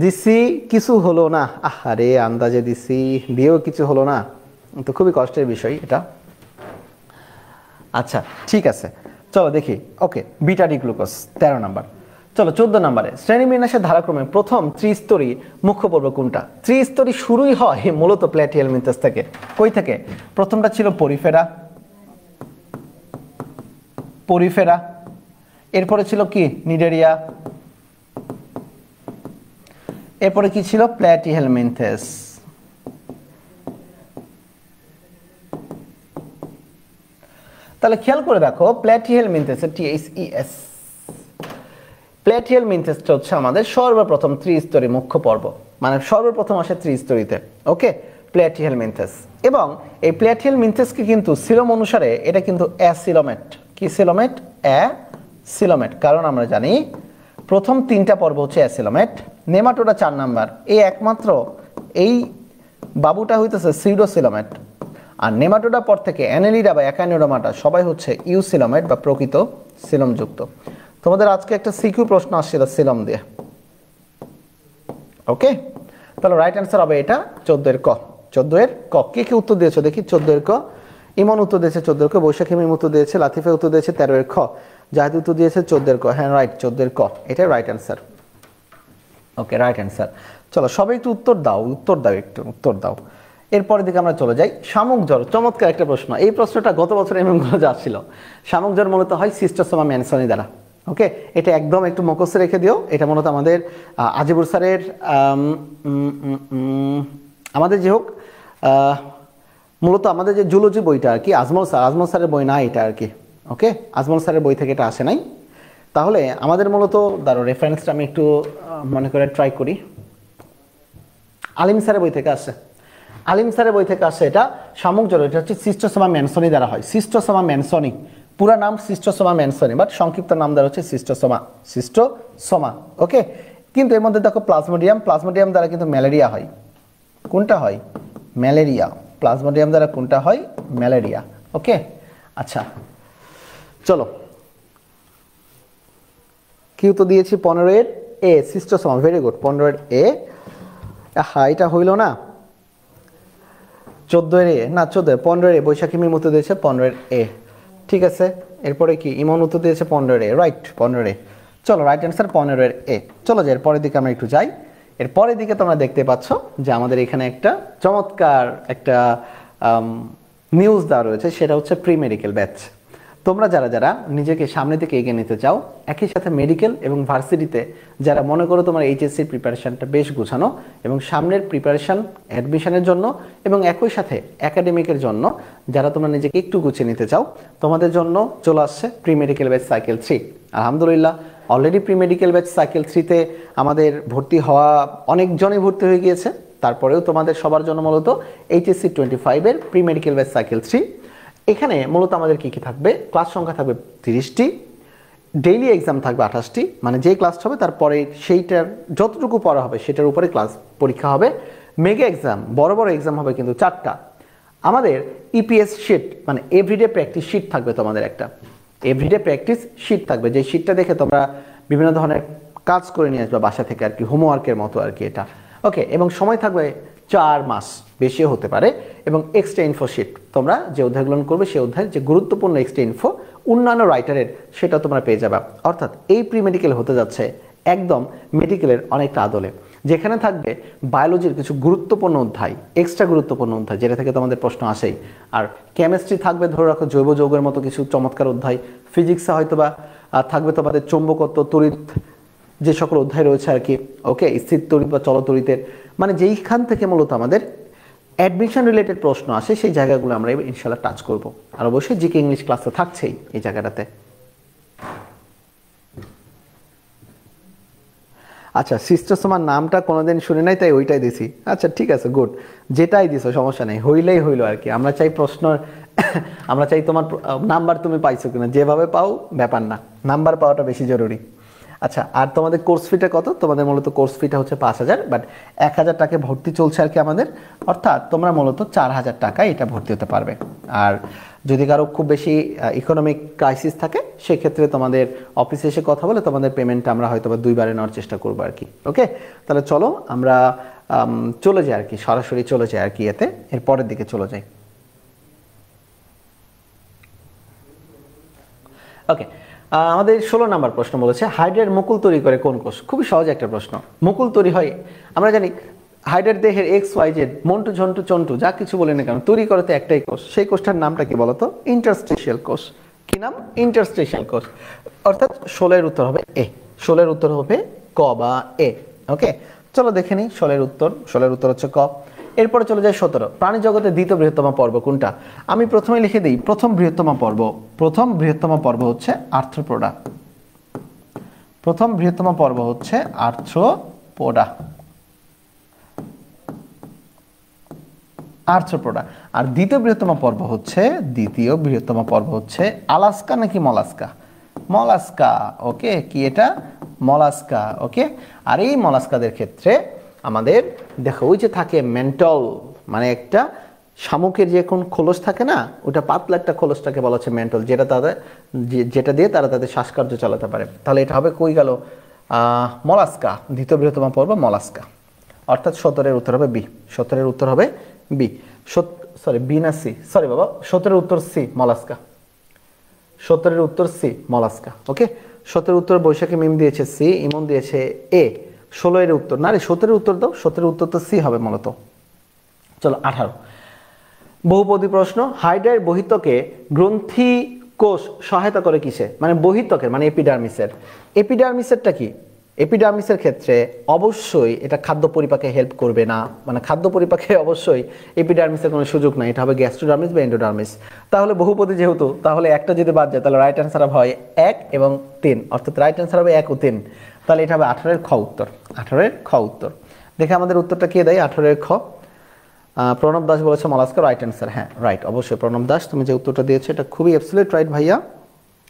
দিছি কিছু হলো না, আহারে আন্দাজে দিছি দিয়েও কিছু হলো না, তো খুবই কষ্টের বিষয় এটা। আচ্ছা ঠিক আছে, চলো দেখি। ওকে, বিটা ডি গ্লুকোজ 13 নাম্বার। চলো 14 নম্বরে, শ্রেণীবিন্যাসের ধারাক্রমে প্রথম ত্রিস্তরী মুখ্য পর্ব কোনটা? ত্রিস্তরী শুরুই হয় মূলত প্ল্যাটিহেলমিনথেস থেকে। কই থেকে? প্রথমটা ছিল পরিফেরা, পরিফেরা, এরপরে ছিল কি? নিডেরিয়া, এরপরে কি ছিল? প্ল্যাটিহেলমিনথেস। তাহলে খেয়াল করে দেখো, প্ল্যাটিহেলমিনথেস THES, প্ল্যাটিহেলমিনথেসটা হচ্ছে আমাদের সর্বপ্রথম ত্রিস্তরী মুখ্য পর্ব, মানে সর্বপ্রথম আসে ত্রিস্তরীতে। ওকে, প্ল্যাটিহেলমিনথেস। এবং এই প্ল্যাটিহেলমিনথেসকে কিন্তু সিলোম অনুসারে এটা কিন্তু অ্যাসিলোমেট। কি সিলোমেট? অ্যাসিলোমেট। কারণ আমরা জানি প্রথম 3টা পর্ব হচ্ছে অ্যাসিলোমেট, নেমাটোডা 4 নাম্বার। এই একমাত্র এই বাবুটা হইতেছে সিউডোসিলোমেট, আর নেমাটোডা পর থেকে অ্যানেলিডা বা একাইনোডামাটা সবাই হচ্ছে ইউসিলোমেট বা প্রকৃত সিলোমযুক্ত। তোমাদের আজকে একটা সিকিউ প্রশ্ন আসছিল সিলোম দিয়ে। ওকে, তাহলে রাইট অ্যান্সার হবে এটা 14 এর ক, 14 এর ক। কে কে উত্তর দিয়েছো দেখি? 14 এর ক। ইমন উত্তর দিয়েছে 14 এর ক, বৈশাখী মিম উত্তর দিয়েছে, লাতিফা উত্তর দিয়েছে 13 এর খ, জাহিদ উত্তর দিয়েছে 14 এর ক। হ্যাঁ রাইট, 14 এর ক, এটাই রাইট অ্যান্সার। ওকে, রাইট অ্যান্সার। চলো সবাই একটু উত্তর দাও, একটু উত্তর দাও। এরপরের দিকে আমরা চলে যাই। শামুক জ্বর, চমৎকার একটা প্রশ্ন। এই প্রশ্নটা গত বছর এমএমগুলো যাচ্ছিল। শামুক জ্বর মূলত হয় সিস্টোসোমা ম্যানসনি দ্বারা। ওকে, এটা একদম একটু মুখস্থ রেখে দিও। এটা মূলত আমাদের আজিবুর স্যারের আমাদের যে হোক মূলত আমাদের যে জুলজি বইটা আর কি, আজমল স্যারের বই না এটা আর কি। ওকে, আজমল স্যারের বই থেকে এটা আসে নাই। তাহলে আমাদের মূলত দাঁড়ো রেফারেন্সটা আমি একটু মনে করে ট্রাই করি। আলিম স্যারের বই থেকে আসে, আলিম স্যারের বই থেকে আসে এটা শামুক জ্বর। এটা হচ্ছে সিস্টোসোমা ম্যানসনি দ্বারা হয়। সিস্টোসোমা ম্যানসনি, পুরো নাম সিস্টোসোমা ম্যানসনি, বাট সংক্ষিপ্ত নাম দ্বারা হচ্ছে সিস্টোসোমা। ওকে, কিন্তু এর মধ্যে দেখো প্লাজমোডিয়াম দ্বারা কিন্তু ম্যালেরিয়া হয়। কোনটা হয়? ম্যালেরিয়া। প্লাজমোডিয়াম দ্বারা কোনটা হয়? ম্যালেরিয়া। ওকে, আচ্ছা চলো কিউ তো দিয়েছি 15 এ সিস্টোসোমা। ভেরি গুড, 15 এ। হ্যাঁ, এটা হইল না 14 এ, না 14 15 এ বৈশাখী মিম উত্তর দিয়েছে 15 এ। ঠিক আছে, এরপরে কি ইমন উত্তর দিয়েছে 15 এ। রাইট, 15 এ। চলো রাইট অ্যান্সার 15 এ। চলো যাই এরপরের দিকে আমরা একটু যাই। এরপরের দিকে তোমরা দেখতে পাচ্ছ যে আমাদের এখানে একটা চমৎকার একটা নিউজ দেওয়া রয়েছে, সেটা হচ্ছে প্রি মেডিকেল ব্যাচ। তোমরা যারা যারা নিজেকে সামনে থেকে এগিয়ে নিতে চাও, একই সাথে মেডিকেল এবং ভার্সিটিতে যারা মনে করো তোমার এইচএসসির প্রিপারেশনটা বেশ গোছানো এবং সামনের প্রিপারেশন অ্যাডমিশনের জন্য এবং একই সাথে একাডেমিকের জন্য যারা তোমরা নিজেকে একটু গুছিয়ে নিতে চাও, তোমাদের জন্য চলে আসছে প্রি মেডিকেল ব্যাচ সাইকেল 3। আলহামদুলিল্লাহ, already pre medical batch cycle 3তে আমাদের ভর্তি হওয়া অনেকজনই ভর্তি হয়ে গিয়েছে। তারপরেও তোমাদের সবার জন্য মূলত এইচএসসি 25-এর প্রি মেডিকেল ব্যাচ সাইকেল 3। এখানে মূলত আমাদের কি কি থাকবে? ক্লাস সংখ্যা থাকবে 30টি, ডেইলি এক্সাম থাকবে 28টি, মানে যেই ক্লাসটা হবে তারপরে সেইটার যতটুকু পড়া হবে সেটার উপরে ক্লাস পরীক্ষা হবে। মেগা এক্সাম, বড় বড় এক্সাম হবে কিন্তু 4টা। আমাদের ইপিএস শিট মানে এভরিডে প্র্যাকটিস শিট থাকবে, তোমাদের একটা এভরিডে প্র্যাকটিস শিট থাকবে, যে শিটটা দেখে তোমরা বিভিন্ন ধরনের কাজ করে নিয়ে আসবে বাসা থেকে আর কি, হোমওয়ার্কের মতো আর কি এটা। ওকে, এবং সময় থাকবে 4 মাস, বেশিও হতে পারে। এবং এক্সট্রা ইনফো শিট, তোমরা যে অধ্যায়গুলো করবে সেই অধ্যায়ের যে গুরুত্বপূর্ণ এক্সট্রা ইনফো অন্যান্য রাইটারের সেটা তোমরা পেয়ে যাবে। অর্থাৎ এই প্রি মেডিকেল হতে যাচ্ছে একদম মেডিকেলের অনেকটা আদলে, যেখানে থাকবে বায়োলজির কিছু গুরুত্বপূর্ণ অধ্যায়, এক্সট্রা গুরুত্বপূর্ণ অধ্যায় যেটা থেকে তোমাদের প্রশ্ন আসেই। আর কেমিস্ট্রি থাকবে ধরে রাখো জৈব যৌগের মতো কিছু চমৎকার অধ্যায়। ফিজিক্সে হয়তো বা থাকবে তোমাদের চৌম্বকত্ব, তড়িৎ, যে সকল অধ্যায় রয়েছে আর কি। ওকে, স্থির তড়িৎ বা চলতড়িতের, মানে যেইখান থেকে মূলত আমাদের অ্যাডমিশন রিলেটেড প্রশ্ন আসে সেই জায়গাগুলো আমরা ইনশাল্লাহ টাচ করব। আর অবশ্যই জিকে ইংলিশ ক্লাস তো থাকছেই এই জায়গাটাতে। আচ্ছা, সিস্টোসোমার নামটা কোনোদিন শুনে নাই তাই ওইটাই দিছি। আচ্ছা ঠিক আছে, গুড, যেটাই দিছো সমস্যা নেই, হইলেই হইলো আর কি। আমরা চাই প্রশ্ন, আমরা চাই তোমার নাম্বার তুমি পাইছো কিনা, যেভাবে পাও ব্যাপার না, নাম্বার পাওয়াটা বেশি জরুরি। আচ্ছা, আর তোমাদের কোর্স ফিটা কত? তোমাদের মূলত কোর্স ফিটা হচ্ছে 5000, বাট 1000 টাকা ভর্তি চলছে আর কি আমাদের। অর্থাৎ তোমরা মূলত 4000 টাকায় এটা ভর্তি হতে পারবে। আর যদি কারো খুব বেশি ইকোনমিক ক্রাইসিস থাকে সেক্ষেত্রে তোমাদের অফিসে এসে কথা বলে তোমাদের পেমেন্টটা আমরা হয়তো বা 2 বারে নেওয়ার চেষ্টা করবো আর কি। ওকে, তাহলে চলো আমরা চলে যাই আর কি, সরাসরি চলে যাই আর কি এতে, এর পরের দিকে চলে যাই। ওকে, আমাদের 16 নম্বর প্রশ্ন বলেছে হাইড্রের মুকুল তৈরি করে কোন কোষ? খুবই সহজ একটা প্রশ্ন। মুকুল তৈরি হয়, আমরা জানি হাইড্রের দেহের XYZ মন্টু ঝন্টু চন্টু যা কিছু বলে না কেন তৈরি করে তো একটাই কোষ, সেই কোষটার নামটা কি বলতো? ইন্টারস্টিশিয়াল কোষ। কি নাম? ইন্টারস্টিশিয়াল কোষ। অর্থাৎ 16-এর উত্তর হবে এ, 16-এর উত্তর হবে ক বা এ। ওকে, চলো দেখে নিই 16-এর উত্তর। 16-এর উত্তর হচ্ছে ক। এরপরে চলে যায় 17। প্রাণী জগতের দ্বিতীয় বৃহত্তম পর্ব কোনটা? আমি প্রথমে লিখে দিই প্রথম বৃহত্তম পর্ব হচ্ছে আর্থ্রোপোডা। প্রথম বৃহত্তম পর্ব হচ্ছে আর্থ্রোপোডা। আর দ্বিতীয় বৃহত্তম পর্ব হচ্ছে আলাস্কা নাকি মলাস্কা? মলাস্কা। ওকে, কি এটা? মলাস্কা। ওকে, আর এই মলাস্কাদের ক্ষেত্রে আমাদের দেখো ওই যে থাকে মেন্টল, মানে একটা শামুকের যে কোন খোলস থাকে না, ওটা পাতলা একটা খোলসটাকে বলা হচ্ছে মেন্টল, যেটা দিয়ে তারা তাদের শ্বাসকার্য চালাতে পারে। তাহলে এটা হবে কই গেল? মলাস্কা। দ্বিতীয় বৃহত্তম পর্ব মলাস্কা। অর্থাৎ 17-এর উত্তর হবে বি। 17-এর উত্তর হবে বি। বি না সি? সরি বাবা, 17-এর উত্তর সি, মলাস্কা। 17-এর উত্তর সি, মলাস্কা। ওকে, 17-এর উত্তর বৈশাখী মিম দিয়েছে সি, ইমন দিয়েছে এ, 16 এর উত্তর না রে, 17 উত্তর দাও, 17 উত্তর তো সি হবে মূলত। চলো 18 বহুপদী প্রশ্ন। হাইড্রার বহিত্বকে গ্রন্থি কোষ সহায়তা করে কিসে? মানে বহিত্বকের মানে এপিডার্মিসের। এপিডার্মিসেরটা কি? এপিডার্মিসের ক্ষেত্রে অবশ্যই এটা খাদ্য পরিপাকে হেল্প করবে না, মানে খাদ্য পরিপাকে অবশ্যই এপিডার্মিসের কোনো সুযোগ নাই, এটা হবে গ্যাস্ট্রোডার্মিস বা এন্ডোডার্মিস। তাহলে বহুপদী যেহেতু, তাহলে একটা যদি বাদ যায় তাহলে রাইট অ্যান্সার হয় 1 এবং 3, অর্থাৎ রাইট অ্যান্সার হবে 1 ও 3। তাহলে এটা হবে 18 এর খ উত্তর। 18 এর খ উত্তর দেখে আমাদের উত্তরটা কে দেয়? 18 এর খ প্রণব দাস বলেছে মলাস্কা, রাইট অ্যান্সার। হ্যাঁ রাইট, অবশ্যই প্রণব দাস তুমি যে উত্তরটা দিয়েছো এটা খুবই অ্যাবসলিউট রাইট ভাইয়া,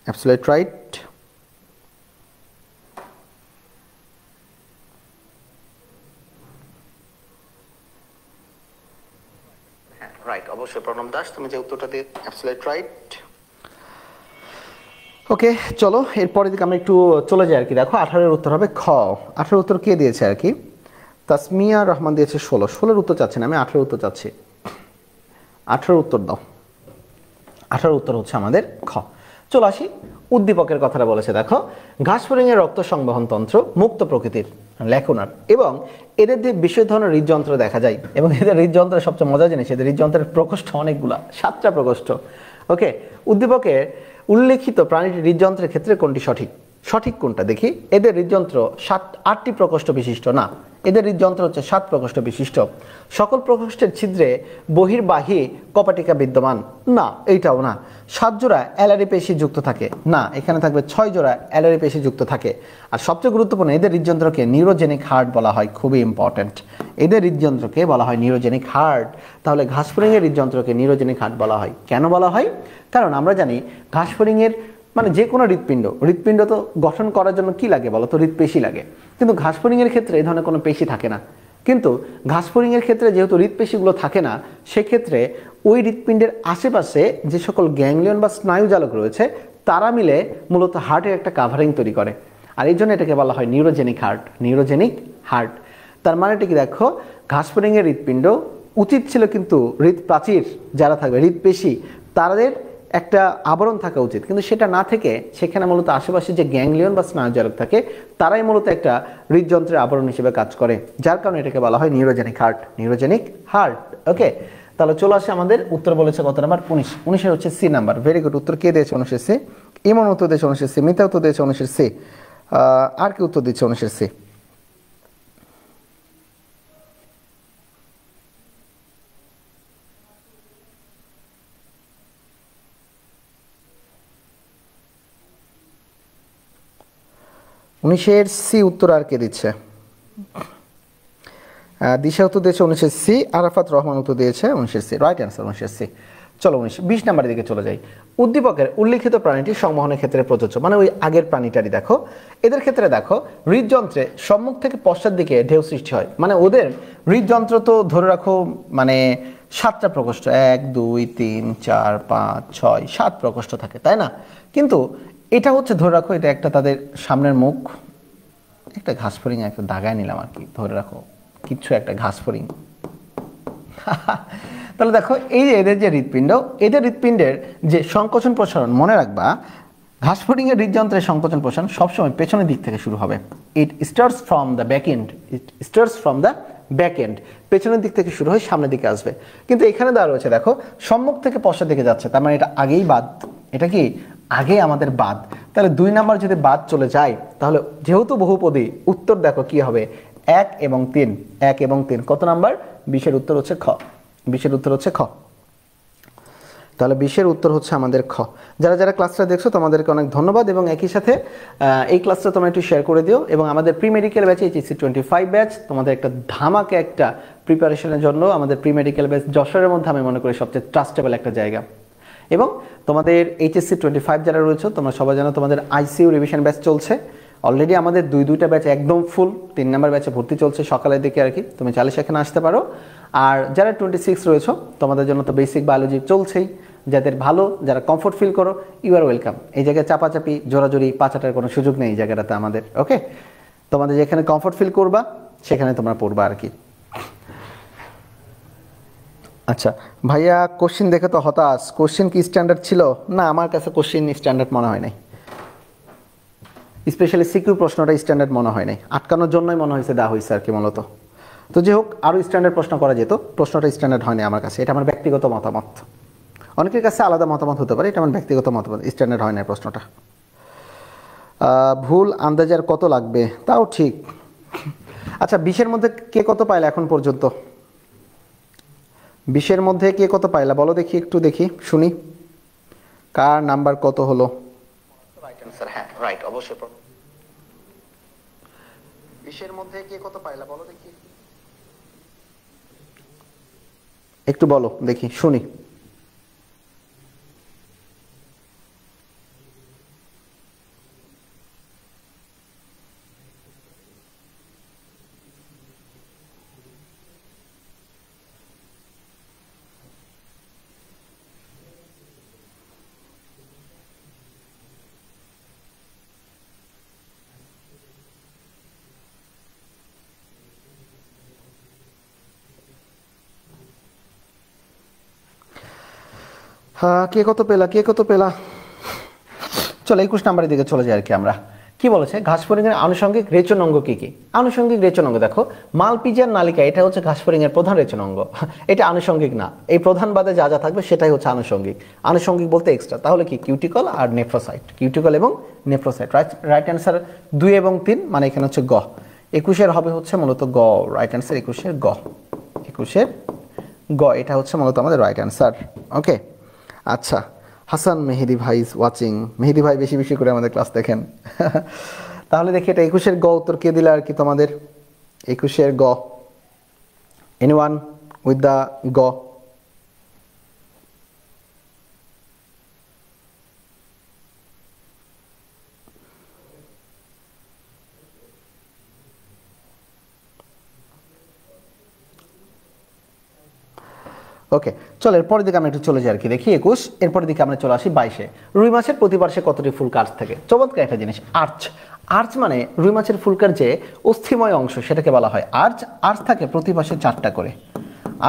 অ্যাবসলিউট রাইট। হ্যাঁ রাইট, অবশ্যই প্রণব দাস তুমি যে উত্তরটা দিয়ে অ্যাবসলিউট রাইট। ওকে চলো এরপরের দিকে আমরা একটু চলে যাই আর কি। দেখো 18 এর উত্তর হবে খ। 18 উত্তর কে দিয়েছে আর কি? তাসমিয়া রহমান দিয়েছে 16। 16 উত্তর চাচ্ছি না আমি, 18 উত্তর চাচ্ছি। 18 উত্তর দাও। 18 উত্তর হচ্ছে আমাদের খ। চলো আসি উদ্দীপকের কথাটা বলেছে। দেখো ঘাসফড়িংয়ের রক্ত সংবহন তন্ত্র মুক্ত প্রকৃতির ল্যাকুনার এবং এদের দিয়ে বিশেষ ধরনের হৃদযন্ত্র দেখা যায়, এবং এদের হৃদযন্ত্রের সবচেয়ে মজার জিনিস এদের হৃদযন্ত্রের প্রকোষ্ঠ অনেকগুলা, 7টা প্রকোষ্ঠ। ওকে, উদ্দীপকে উল্লেখিত প্রাণীটির হৃদযন্ত্রের ক্ষেত্রে কোনটি সঠিক? সঠিক কোনটা দেখি। এদের হৃদযন্ত্র 8টি প্রকোষ্ঠ বিশিষ্ট না, এদের হৃদযন্ত্র হচ্ছে 7 প্রকোষ্ঠ বিশিষ্ট। সকল প্রকোষ্ঠের ছিদ্রে বহির্বাহী কপাটিকা বিদ্যমান না, এইটাও না। 7 জোড়া অ্যালারি পেশি যুক্ত থাকে না, এখানে থাকবে 6 জোড়া অ্যালারি পেশি যুক্ত থাকে। আর সবচেয়ে গুরুত্বপূর্ণ এদের হৃদযন্ত্রকে নিউরোজেনিক হার্ট বলা হয়, খুবই ইম্পর্টেন্ট। এদের হৃদযন্ত্রকে বলা হয় নিউরোজেনিক হার্ট। তাহলে ঘাসফড়িংয়ের হৃদযন্ত্রকে নিউরোজেনিক হার্ট বলা হয়। কেন বলা হয়? কারণ আমরা জানি ঘাসফড়িংয়ের মানে যে কোনো হৃৎপিণ্ড তো গঠন করার জন্য কি লাগে বলো তো? হৃৎপেশি লাগে। কিন্তু ঘাসফড়িংয়ের ক্ষেত্রে এই ধরনের কোনো পেশি থাকে না। কিন্তু ঘাসফড়িংয়ের ক্ষেত্রে যেহেতু হৃৎপেশিগুলো থাকে না, সেক্ষেত্রে ওই হৃৎপিণ্ডের আশেপাশে যে সকল গ্যাংলিয়ন বা স্নায়ুজালক রয়েছে তারা মিলে মূলত হার্টের একটা কাভারিং তৈরি করে। আর এই জন্য এটাকে বলা হয় নিউরোজেনিক হার্ট। নিউরোজেনিক হার্ট তার মানেটা কি? দেখো ঘাসফড়িংয়ের হৃৎপিণ্ড উচিত ছিল কিন্তু হৃৎপ্রাচীর যারা থাকবে হৃৎপেশি তাদের একটা আবরণ থাকা উচিত, কিন্তু সেটা না থেকে সেখানে মূলত আশেপাশে যে গ্যাংলিয়ন বা স্নায়ুজালক থাকে তারাই মূলত একটা হৃদযন্ত্রের আবরণ হিসেবে কাজ করে, যার কারণে এটাকে বলা হয় neurogenic heart. Neurogenic heart. Okay, তাহলে চলে আসে আমাদের উত্তর বলেছে কত নাম্বার? 19। 19 হচ্ছে সি নাম্বার। Very good. উত্তর কে দিয়েছে? 19 সি। ইমন উত্তর দিয়েছে 19 সি। মিতা উত্তর দিয়েছে 19 সি। আর কি উত্তর দিচ্ছে 19 সি? 19 সি উত্তর আর কে দিচ্ছে? দিশা উত্তর দিয়েছে 19 সি। আরাফাত রহমান উত্তর দিয়েছে 19 সি। Right answer 19 C. চলো 20 নাম্বারের দিকে চলে যাই। উদ্দীপকের উল্লিখিত প্রাণীটি সংবহনের ক্ষেত্রে প্রযোজ্য, মানে ওই আগের প্রাণীটারই। দেখো এদের ক্ষেত্রে দেখো হৃদযন্ত্রে সম্মুখ থেকে পশ্চাৎ দিকে ঢেউ সৃষ্টি হয়, মানে ওদের হৃদযন্ত্র তো ধরে রাখো মানে 7টা প্রকোষ্ঠ, 1 2 3 4 5 6 7 প্রকোষ্ঠ থাকে, তাই না? কিন্তু এটা হচ্ছে ধরে রাখো এটা একটা তাদের সামনের মুখ, একটা ঘাসফড়িং একটা দাগায় নিলাম আর কি, ধরে রাখো কিচ্ছু একটা ঘাসফড়িং। তাহলে দেখো এই যে এদের যে হৃৎপিণ্ড, এদের হৃৎপিণ্ডের যে সংকোচন প্রসারণ, মনে রাখবা ঘাসফড়িংয়ের হৃদযন্ত্রের সংকোচন প্রসারণ সবসময় পেছনের দিক থেকে শুরু হবে। It starts from the back end. It starts from the back end, পেছনের দিক থেকে শুরু হয়ে সামনের দিকে আসবে। কিন্তু এখানে দেওয়া রয়েছে দেখো সম্মুখ থেকে পশ্চাৎ দিকে যাচ্ছে, তার মানে এটা আগেই বাদ। এটা কি আগে আমাদের বাদ। তাহলে 2 নাম্বার যদি বাদ চলে যায় তাহলে যেহেতু বহুপদী, উত্তর দেখো কি হবে? 1 এবং 3। 1 এবং 3 কত নাম্বার? 20 উত্তর হচ্ছে খ। 20 উত্তর হচ্ছে খ। তাহলে 20 উত্তর হচ্ছে আমাদের খ। যারা যারা ক্লাসটা দেখছো তোমাদেরকে অনেক ধন্যবাদ, এবং একই সাথে এই ক্লাসটা তোমরা একটু শেয়ার করে দিও। এবং আমাদের প্রি মেডিকেল ব্যাচে এইচএসসি 25 ব্যাচ তোমাদের একটা ধামাকে একটা প্রিপারেশনের জন্য আমাদের প্রি মেডিকেল ব্যাচ যশোরের মধ্যে আমি মনে করি সবচেয়ে ট্রাস্টেবল একটা জায়গা। এবং তোমাদের এইচএসসি 25 যারা রয়েছে তোমরা সবাই জানো তোমাদের আইসিইউ রিভিশন ব্যাচ চলছে অলরেডি। আমাদের 2টা ব্যাচ একদম ফুল, 3 নাম্বার ব্যাচে ভর্তি চলছে সকালের দিকে আর কি, তুমি চাইলে সেখানে আসতে পারো। আর যারা 26 রয়েছে তোমাদের জন্য তো বেসিক বায়োলজি চলছেই, যাদের ভালো, যারা কমফোর্ট ফিল করো ইউ আর ওয়েলকাম। এই জায়গায় চাপাচাপি জোরাজোরি পাচাটার কোনো সুযোগ নেই এই জায়গাটাতে আমাদের। ওকে, তোমাদের যেখানে কমফোর্ট ফিল করবা সেখানে তোমরা পড়বা আর কি। আচ্ছা ভাইয়া, কোশ্চিন দেখে তো হতাশ। কোশ্চিন কি স্ট্যান্ডার্ড ছিল? না, আমার কাছে কোশ্চিন স্ট্যান্ডার্ড মনে হয় নাই। স্পেশালি সিকিউ প্রশ্নটা স্ট্যান্ডার্ড মনে হয় নাই, আটকানোর জন্যই মনে হয়েছে দেওয়া হয়েছে আর কি মূলত। তো যাই হোক, আরও স্ট্যান্ডার্ড প্রশ্ন করা যেত, প্রশ্নটা স্ট্যান্ডার্ড হয়নি আমার কাছে, এটা আমার ব্যক্তিগত মতামত। অনেকের কাছে আলাদা মতামত হতে পারে, এটা আমার ব্যক্তিগত মতামত, স্ট্যান্ডার্ড হয় না প্রশ্নটা। ভুল আন্দাজে আর কত লাগবে, তাও ঠিক। আচ্ছা, 20-এর মধ্যে কে কত পাইলা এখন পর্যন্ত? 20-এর মধ্যে কে কত পাইলা বলো দেখি, একটু দেখি, শুনি কার নাম্বার কত হলো। রাইট অ্যান্সার, হ্যাঁ রাইট, অবশ্যই। 20-এর মধ্যে কে কত পাইলা বলো দেখি, একটু বলো দেখি, শুনি। হ্যাঁ, কে কত পেলা, কে কত পেলা? চলো 21 নাম্বারের দিকে চলে যাই আর কি আমরা। কি বলেছে, ঘাসফড়িংয়ের আনুষঙ্গিক রেচন অঙ্গ কি কি? আনুষঙ্গিক রেচন অঙ্গ দেখো, মালপিজিয়ার নালিকা, এটা হচ্ছে ঘাসফড়িংয়ের প্রধান রেচন অঙ্গ, এটা আনুষঙ্গিক না। এই প্রধান বাদে যা যা থাকবে সেটাই হচ্ছে আনুষঙ্গিক। আনুষঙ্গিক বলতে এক্সট্রা, তাহলে কি কিউটিকল আর নেফ্রোসাইট, কিউটিকল এবং নেফ্রোসাইট। রাইট অ্যান্সার 2 এবং 3, মানে এখানে হচ্ছে গ। 21-এর হবে হচ্ছে মূলত গ, রাইট অ্যান্সার 21-এর গ, 21-এর গ, এটা হচ্ছে মূলত আমাদের রাইট অ্যান্সার। ওকে, আচ্ছা, হাসান মেহেদি ভাই ইজ ওয়াচিং। মেহেদি ভাই বেশি বেশি করে আমাদের ক্লাস দেখেন। তাহলে দেখি এটা 21-এর গ উত্তর কে দিলে আর কি তোমাদের? 21-এর গ, এনিওয়ান উইথ দ্য গ? ওকে, চলো এরপরের দিকে আমরা একটু চলে যাই আর কি, দেখি 21, এরপরের দিকে আমরা চলে আসি 22-এ। রুই মাছের প্রতি পার্শ্বে কতটি ফুলকা আর্চ থাকে? চমৎকার একটা জিনিস, আর্চ। আর্চ মানে রুই মাছের ফুলকার যে অস্থিময় অংশ সেটাকে বলা হয় আর্চ। আর্চ থাকে প্রতি পাশে 4টা করে,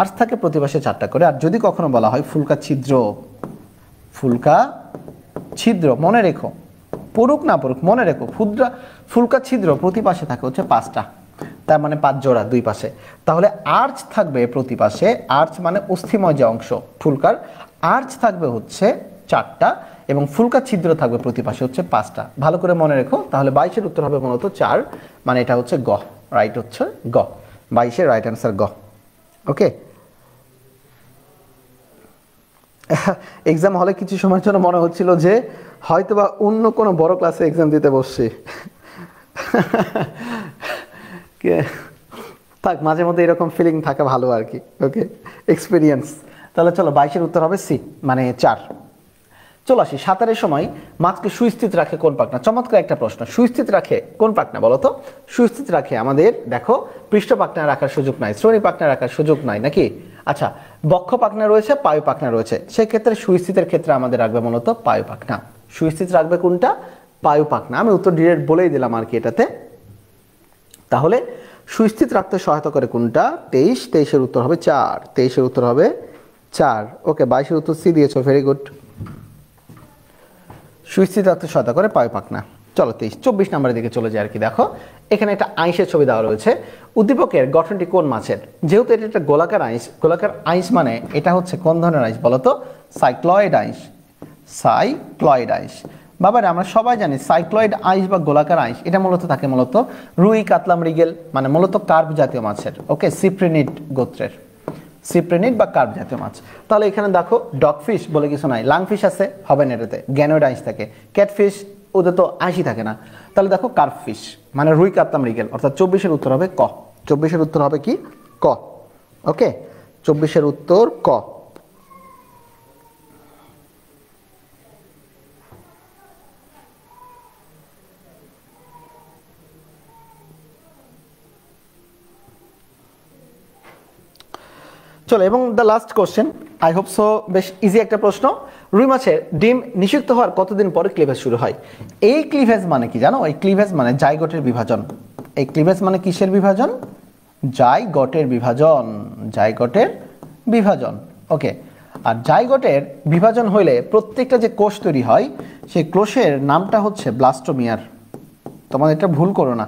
আর্চ থাকে প্রতি পাশে 4টা করে। আর যদি কখনো বলা হয় ফুলকা ছিদ্র, ফুলকা ছিদ্র, মনে রেখো, পড়ুক না পড়ুক মনে রেখো, ফুলকা ছিদ্র প্রতি পাশে থাকে হচ্ছে 5টা, তার মানে 5 জোড়া 2 পাশে। তাহলে আর্চ থাকবে প্রতি পাশে, আর্চ মানে অস্থিময় যে অংশ ফুলকার, আর্চ থাকবে হচ্ছে 4টা এবং ফুলকা ছিদ্র থাকবে প্রতি পাশে হচ্ছে 5টা। ভালো করে মনে রেখো, তাহলে 22-এর উত্তর হবে মূলত 4, মানে এটা হচ্ছে গ, রাইট হচ্ছে গ, 22-এর রাইট অ্যান্সার গ। ওকে, এক্সাম হলে কিছু সময়ের জন্য মনে হচ্ছিল যে হয়তোবা অন্য কোনো বড় ক্লাসে এক্সাম দিতে বসছি। থাক, মাঝে মধ্যে এরকম ফিলিং থাকা ভালো আর কি। ওকে, এক্সপিরিয়েন্স। তাহলে চলো 22-এর উত্তর হবে সি, মানে 4। চলো আসি, সাঁতারের সময় মাছকে সুস্থিত রাখে কোন পাখনা? চমৎকার একটা প্রশ্ন। সুস্থিত রাখে কোন পাখনা বলো তো? সুস্থিত রাখে আমাদের দেখো, পৃষ্ঠ পাখনা রাখার সুযোগ নাই, শ্রোণী পাখনা রাখার সুযোগ নাই নাকি? আচ্ছা, বক্ষ পাখনা রয়েছে, পায়ু পাখনা রয়েছে, সেক্ষেত্রে সুস্থিতের ক্ষেত্রে আমাদের রাখবে মূলত পায়ু পাখনা। সুস্থিত রাখবে কোনটা? পায়ু পাখনা। আমি উত্তর ডিরেক্ট বলেই দিলাম আর কি এটাতে। তাহলে সুস্থিত রাখতে সহায়তা করে কোনটা? 23, 23-এর উত্তর হবে 4, 23-এর উত্তর হবে 4। ওকে, 22-এর উত্তর সি দিয়েছো, ভেরি গুড। সুস্থিত রাখতে সহায়তা করে পায়ু পাখনা। চলো 23, 24 নম্বরের দিকে চলে যায় আর কি। দেখো এখানে একটা আইসের ছবি দেওয়া রয়েছে। উদ্দীপকের গঠনটি কোন মাছের? যেহেতু এটা একটা গোলাকার আইস, গোলাকার আইস মানে এটা হচ্ছে কোন ধরনের আইস বলো তো? সাইক্লয়েড আইস, সাইক্লয়েড আইস। বাবারে আমরা সবাই জানি সাইক্লয়েড আইস বা গোলাকার আইস এটা মূলত থাকে মূলত রুই, কাতলা, মৃগেল, মানে মূলত কার্প জাতীয় মাছের। ওকে, সিপ্রিনিড গোত্রের, সিপ্রিনিড বা কার্প জাতীয় মাছ। তাহলে এখানে দেখো ডগফিশ বলে কিছু নাই, লাংফিশ আছে, হবে না, এটাতে গ্যানোয়েড আইস থাকে। ক্যাটফিশ, ওদের তো আইসই থাকে না। তাহলে দেখো কার্পফিশ মানে রুই, কাতলা, মৃগেল, অর্থাৎ 24-এর উত্তর হবে ক। 24-এর উত্তর হবে কি? ক। ওকে, 24-এর উত্তর ক। চলো, এবং the last question, I hope so, বেশ ইজি একটা প্রশ্ন। রুই মাছের ডিম নিষিক্ত হওয়ার কতদিন পরে ক্লিভেজ শুরু হয়? এই ক্লিভেজ মানে কি জানো? এই ক্লিভেজ মানে জাইগোটের বিভাজন। এই ক্লিভেজ মানে কিসের বিভাজন? জাইগোটের বিভাজন, জাইগোটের বিভাজন। ওকে, আর জাইগোটের বিভাজন হইলে প্রত্যেকটা যে কোষ তৈরি হয় সেই কোষের নামটা হচ্ছে ব্লাস্টোমিয়ার। তোমার এটা ভুল করো না,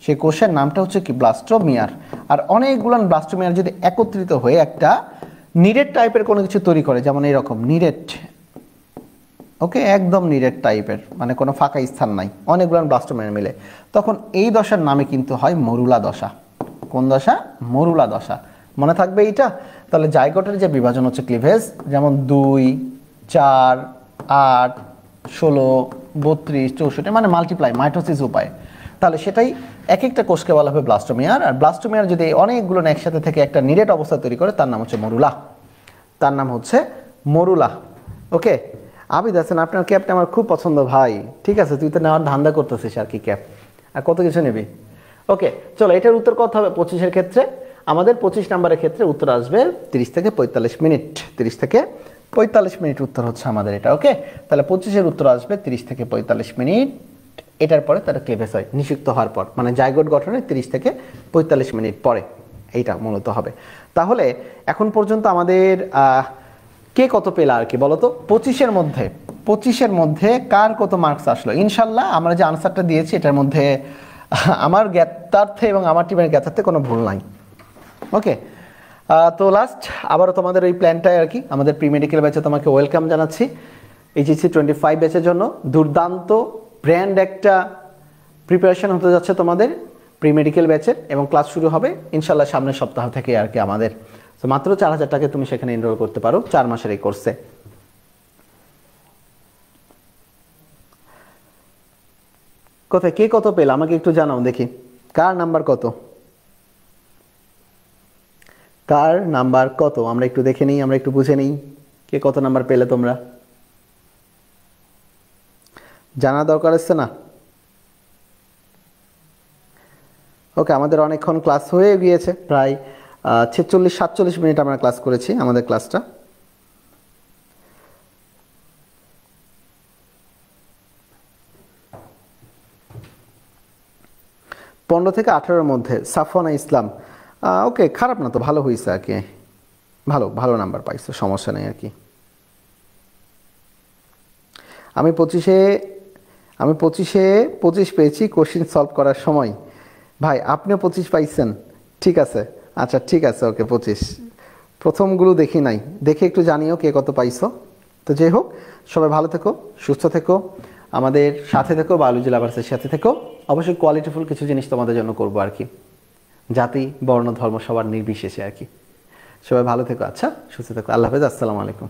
সেই কোষের নামটা হচ্ছে কি ব্লাস্টোমিয়ার। আর অনেকগুলো ব্লাস্টোমিয়ার যদি একত্রিত হয়ে একটা নিরেট টাইপের কোনো কিছু তৈরি করে, যেমন এরকম নিরেট, ওকে, একদম নিরেট টাইপের, মানে কোনো ফাঁকা স্থান নাই, অনেকগুলো ব্লাস্টোমিয়ার মিলে, তখন এই দশার নামে কিন্তু হয় মরুলা দশা। কোন দশা? মরুলা দশা। মনে থাকবে এইটা। তাহলে জাইগোটের যে বিভাজন হচ্ছে ক্লিভেজ, যেমন 2, 4, 8, 16, 32, 64, মানে মাল্টিপ্লাই মাইটোসিস উপায়। তাহলে সেটাই এক একটা কোষকে বলা হবে ব্লাস্টোমিয়ার। আর ব্লাস্টোমিয়ার যদি অনেকগুলো একসাথে থেকে একটা নিরেট অবস্থা তৈরি করে, তার নাম হচ্ছে মরুলা। তার নাম হচ্ছে মরুলা। ওকে, আবিদ হাসান, আপনার ক্যাপটা আমার খুব পছন্দ ভাই। ঠিক আছে, তুই তো নেওয়ার ধান্দা করতেছিস আর কি, ক্যাপ আর কত কিছু নেবি। ওকে, চলো, এটার উত্তর কত হবে 25-এর ক্ষেত্রে? আমাদের 25 নম্বরের ক্ষেত্রে উত্তর আসবে 30 থেকে 45 মিনিট। 30 থেকে 45 মিনিট উত্তর হচ্ছে আমাদের এটা। ওকে, তাহলে 25-এর উত্তর আসবে 30 থেকে 45 মিনিট। এটার পরে তারা ক্লেভেজ হয় নিষিক্ত হওয়ার পর, মানে জাইগোট গঠনের 30 থেকে 45 মিনিট পরে এইটা মূলত হবে। তাহলে এখন পর্যন্ত আমাদের কে কত পেল আর কি বলতো? 25-এর মধ্যে কার কত মার্কস আসলো? ইনশাল্লাহ আমরা যে আনসারটা দিয়েছি এটার মধ্যে আমার জ্ঞাতার্থে এবং আমার টিমের জ্ঞাতার্থে কোনো ভুল নাই। ওকে, তো লাস্ট আবারও তোমাদের ওই প্ল্যানটাই আর কি, আমাদের প্রি মেডিকেল ব্যাচে তোমাকে ওয়েলকাম জানাচ্ছি। এইচএসসি 25 ব্যাচের জন্য দুর্দান্ত ব্র্যান্ড একটা প্রিপারেশন হতে যাচ্ছে তোমাদের প্রি মেডিকেল ব্যাচের, এবং ক্লাস শুরু হবে ইনশাল্লাহ সামনের সপ্তাহ থেকে আর কি আমাদের। তো মাত্র 4000 টাকায় তুমি সেখানে এনরোল করতে পারো 4 মাসের এই কোর্সে। কোথায় কে কত পেল আমাকে একটু জানাও দেখি, কার নাম্বার কত, কার নাম্বার কত আমরা একটু দেখে নিই, আমরা একটু বুঝে নিই কে কত নাম্বার পেলে তোমরা। জানা দরকার আছে না? ওকে, আমাদের অনেকক্ষণ ক্লাস হয়ে গিয়েছে, প্রায় 46-47 মিনিট আমরা ক্লাস করেছি আমাদের ক্লাসটা। পনেরো থেকে 18-এর মধ্যে সাফওয়ানা ইসলাম। ওকে, খারাপ না তো, ভালো হয়েছে আর কি, ভালো ভালো নাম্বার পাইছো, সমস্যা নেই আর কি। আমি 25-এ 25 পেয়েছি কোশ্চিন সলভ করার সময়। ভাই আপনিও 25 পাইছেন? ঠিক আছে, আচ্ছা ঠিক আছে, ওকে 25। প্রথমগুলো দেখি নাই, দেখে একটু জানিও কে কত পাইছো। তো যাই হোক, সবাই ভালো থেকো, সুস্থ থেকো, আমাদের সাথে থেকো, বায়োলজি লাভার্সের সাথে থেকো। অবশ্যই কোয়ালিটিফুল কিছু জিনিস তোমাদের জন্য করবো আর কি, জাতি বর্ণ ধর্ম সবার নির্বিশেষে আর কি। সবাই ভালো থেকো, আচ্ছা সুস্থ থেকো, আল্লাহ হাফেজ, আসসালামু আলাইকুম।